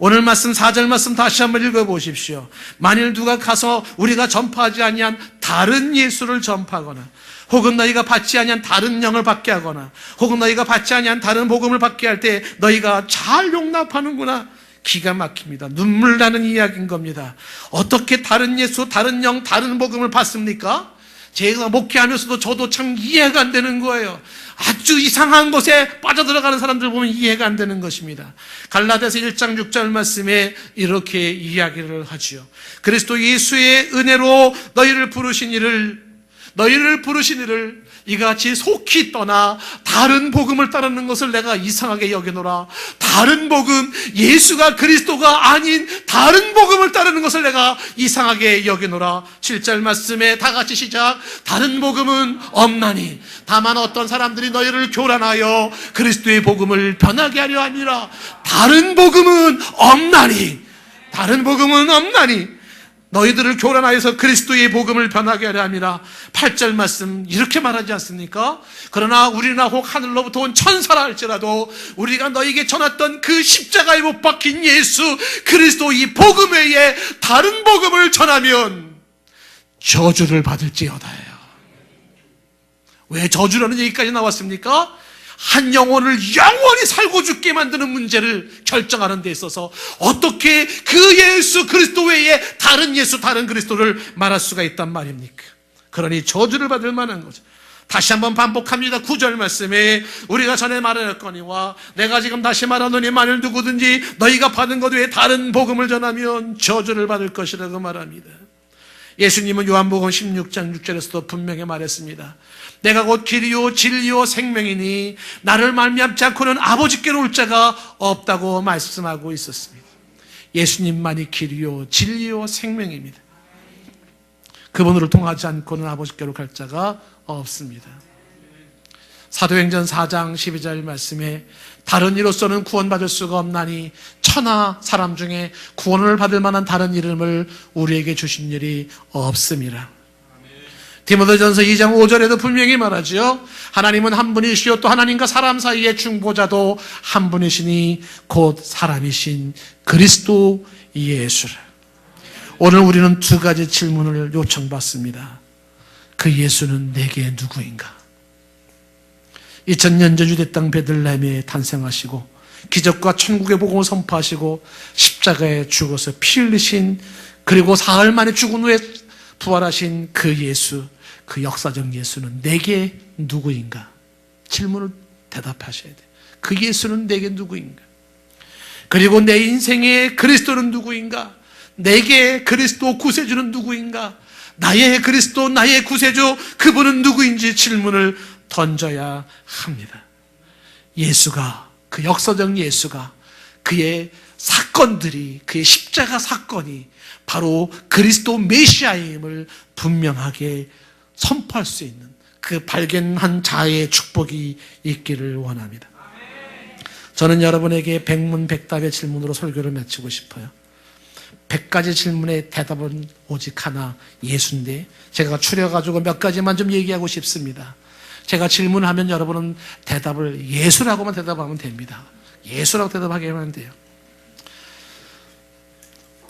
오늘 말씀 4절 말씀 다시 한번 읽어보십시오. 만일 누가 가서 우리가 전파하지 아니한 다른 예수를 전파하거나 혹은 너희가 받지 아니한 다른 영을 받게 하거나 혹은 너희가 받지 아니한 다른 복음을 받게 할 때 너희가 잘 용납하는구나. 기가 막힙니다. 눈물 나는 이야기인 겁니다. 어떻게 다른 예수, 다른 영, 다른 복음을 받습니까? 제가 목회하면서도 저도 참 이해가 안 되는 거예요. 아주 이상한 곳에 빠져들어가는 사람들 보면 이해가 안 되는 것입니다. 갈라디아서 1장 6절 말씀에 이렇게 이야기를 하지요. 그리스도 예수의 은혜로 너희를 부르신 이를 이같이 속히 떠나 다른 복음을 따르는 것을 내가 이상하게 여기노라. 다른 복음, 예수가 그리스도가 아닌 다른 복음을 따르는 것을 내가 이상하게 여기노라. 7절 말씀에 다 같이 시작. 다른 복음은 없나니 다만 어떤 사람들이 너희를 교란하여 그리스도의 복음을 변하게 하려 함이라. 다른 복음은 없나니 너희들을 교란하여서 그리스도의 복음을 변하게 하려 함이라. 8절 말씀 이렇게 말하지 않습니까? 그러나 우리나 혹 하늘로부터 온 천사라 할지라도 우리가 너희에게 전했던 그 십자가에 못 박힌 예수 그리스도 이 복음 외에 다른 복음을 전하면 저주를 받을지어다예요. 왜 저주라는 얘기까지 나왔습니까? 한 영혼을 영원히 살고 죽게 만드는 문제를 결정하는 데 있어서 어떻게 그 예수 그리스도 외에 다른 예수, 다른 그리스도를 말할 수가 있단 말입니까? 그러니 저주를 받을 만한 거죠. 다시 한번 반복합니다. 9절 말씀에 우리가 전에 말하였거니와 내가 지금 다시 말하노니 만일 누구든지 너희가 받은 것 외에 다른 복음을 전하면 저주를 받을 것이라고 말합니다. 예수님은 요한복음 16장 6절에서도 분명히 말했습니다. 내가 곧 길이요 진리요 생명이니 나를 말미암지 않고는 아버지께로 올 자가 없다고 말씀하고 있었습니다. 예수님만이 길이요 진리요 생명입니다. 그분을 통하지 않고는 아버지께로 갈 자가 없습니다. 사도행전 4장 12절 말씀에 다른 이로서는 구원받을 수가 없나니 천하 사람 중에 구원을 받을 만한 다른 이름을 우리에게 주신 일이 없음이라. 디모데전서 2장 5절에도 분명히 말하지요. 하나님은 한 분이시요 또 하나님과 사람 사이의 중보자도 한 분이시니 곧 사람이신 그리스도 예수라. 오늘 우리는 두 가지 질문을 요청받습니다. 그 예수는 내게 누구인가? 2000년 전 유대 땅 베들레헴에 탄생하시고 기적과 천국의 복음을 선포하시고 십자가에 죽어서 피 흘리신, 그리고 사흘 만에 죽은 후에 부활하신 그 예수, 그 역사적 예수는 내게 누구인가? 질문을 대답하셔야 돼요. 그 예수는 내게 누구인가? 그리고 내 인생의 그리스도는 누구인가? 내게 그리스도 구세주는 누구인가? 나의 그리스도, 나의 구세주, 그분은 누구인지 질문을 던져야 합니다. 예수가, 그 역사적 예수가, 그의 사건들이, 그의 십자가 사건이 바로 그리스도 메시아임을 분명하게 선포할 수 있는 그 발견한 자의 축복이 있기를 원합니다. 저는 여러분에게 백문백답의 질문으로 설교를 마치고 싶어요. 100가지 질문의 대답은 오직 하나, 예수인데 제가 추려가지고 몇 가지만 좀 얘기하고 싶습니다. 제가 질문하면 여러분은 대답을 예수라고만 대답하면 됩니다. 예수라고 대답하게 하면 돼요.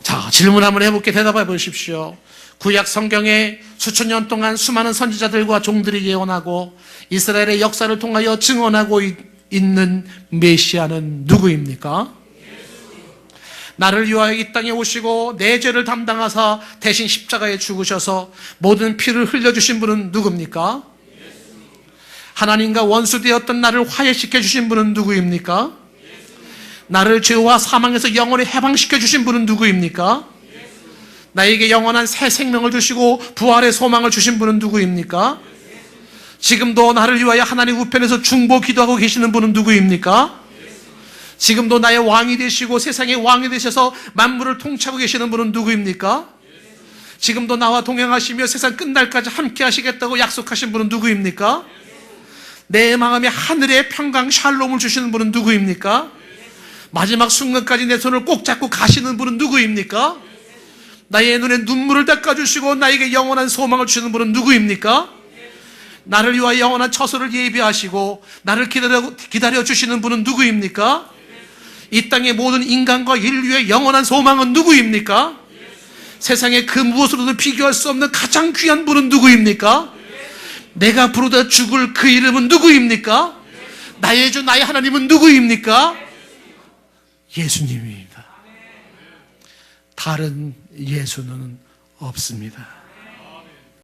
자, 질문 한번 해볼게. 대답해 보십시오. 구약 성경에 수천 년 동안 수많은 선지자들과 종들이 예언하고 이스라엘의 역사를 통하여 증언하고 있는 메시아는 누구입니까? 나를 위하여 이 땅에 오시고 내 죄를 담당하사 대신 십자가에 죽으셔서 모든 피를 흘려주신 분은 누굽니까? 하나님과 원수되었던 나를 화해시켜 주신 분은 누구입니까? 나를 죄와 사망에서 영원히 해방시켜 주신 분은 누구입니까? 나에게 영원한 새 생명을 주시고 부활의 소망을 주신 분은 누구입니까? 지금도 나를 위하여 하나님 우편에서 중보 기도하고 계시는 분은 누구입니까? 지금도 나의 왕이 되시고 세상의 왕이 되셔서 만물을 통치하고 계시는 분은 누구입니까? 지금도 나와 동행하시며 세상 끝날까지 함께 하시겠다고 약속하신 분은 누구입니까? 내 마음에 하늘의 평강 샬롬을 주시는 분은 누구입니까? 마지막 순간까지 내 손을 꼭 잡고 가시는 분은 누구입니까? 나의 눈에 눈물을 닦아주시고 나에게 영원한 소망을 주시는 분은 누구입니까? 나를 위하여 영원한 처소를 예비하시고 나를 기다려 주시는 분은 누구입니까? 이 땅의 모든 인간과 인류의 영원한 소망은 누구입니까? 세상에 그 무엇으로도 비교할 수 없는 가장 귀한 분은 누구입니까? 내가 부르다 죽을 그 이름은 누구입니까? 나의 주 나의 하나님은 누구입니까? 예수님입니다. 다른 예수는 없습니다.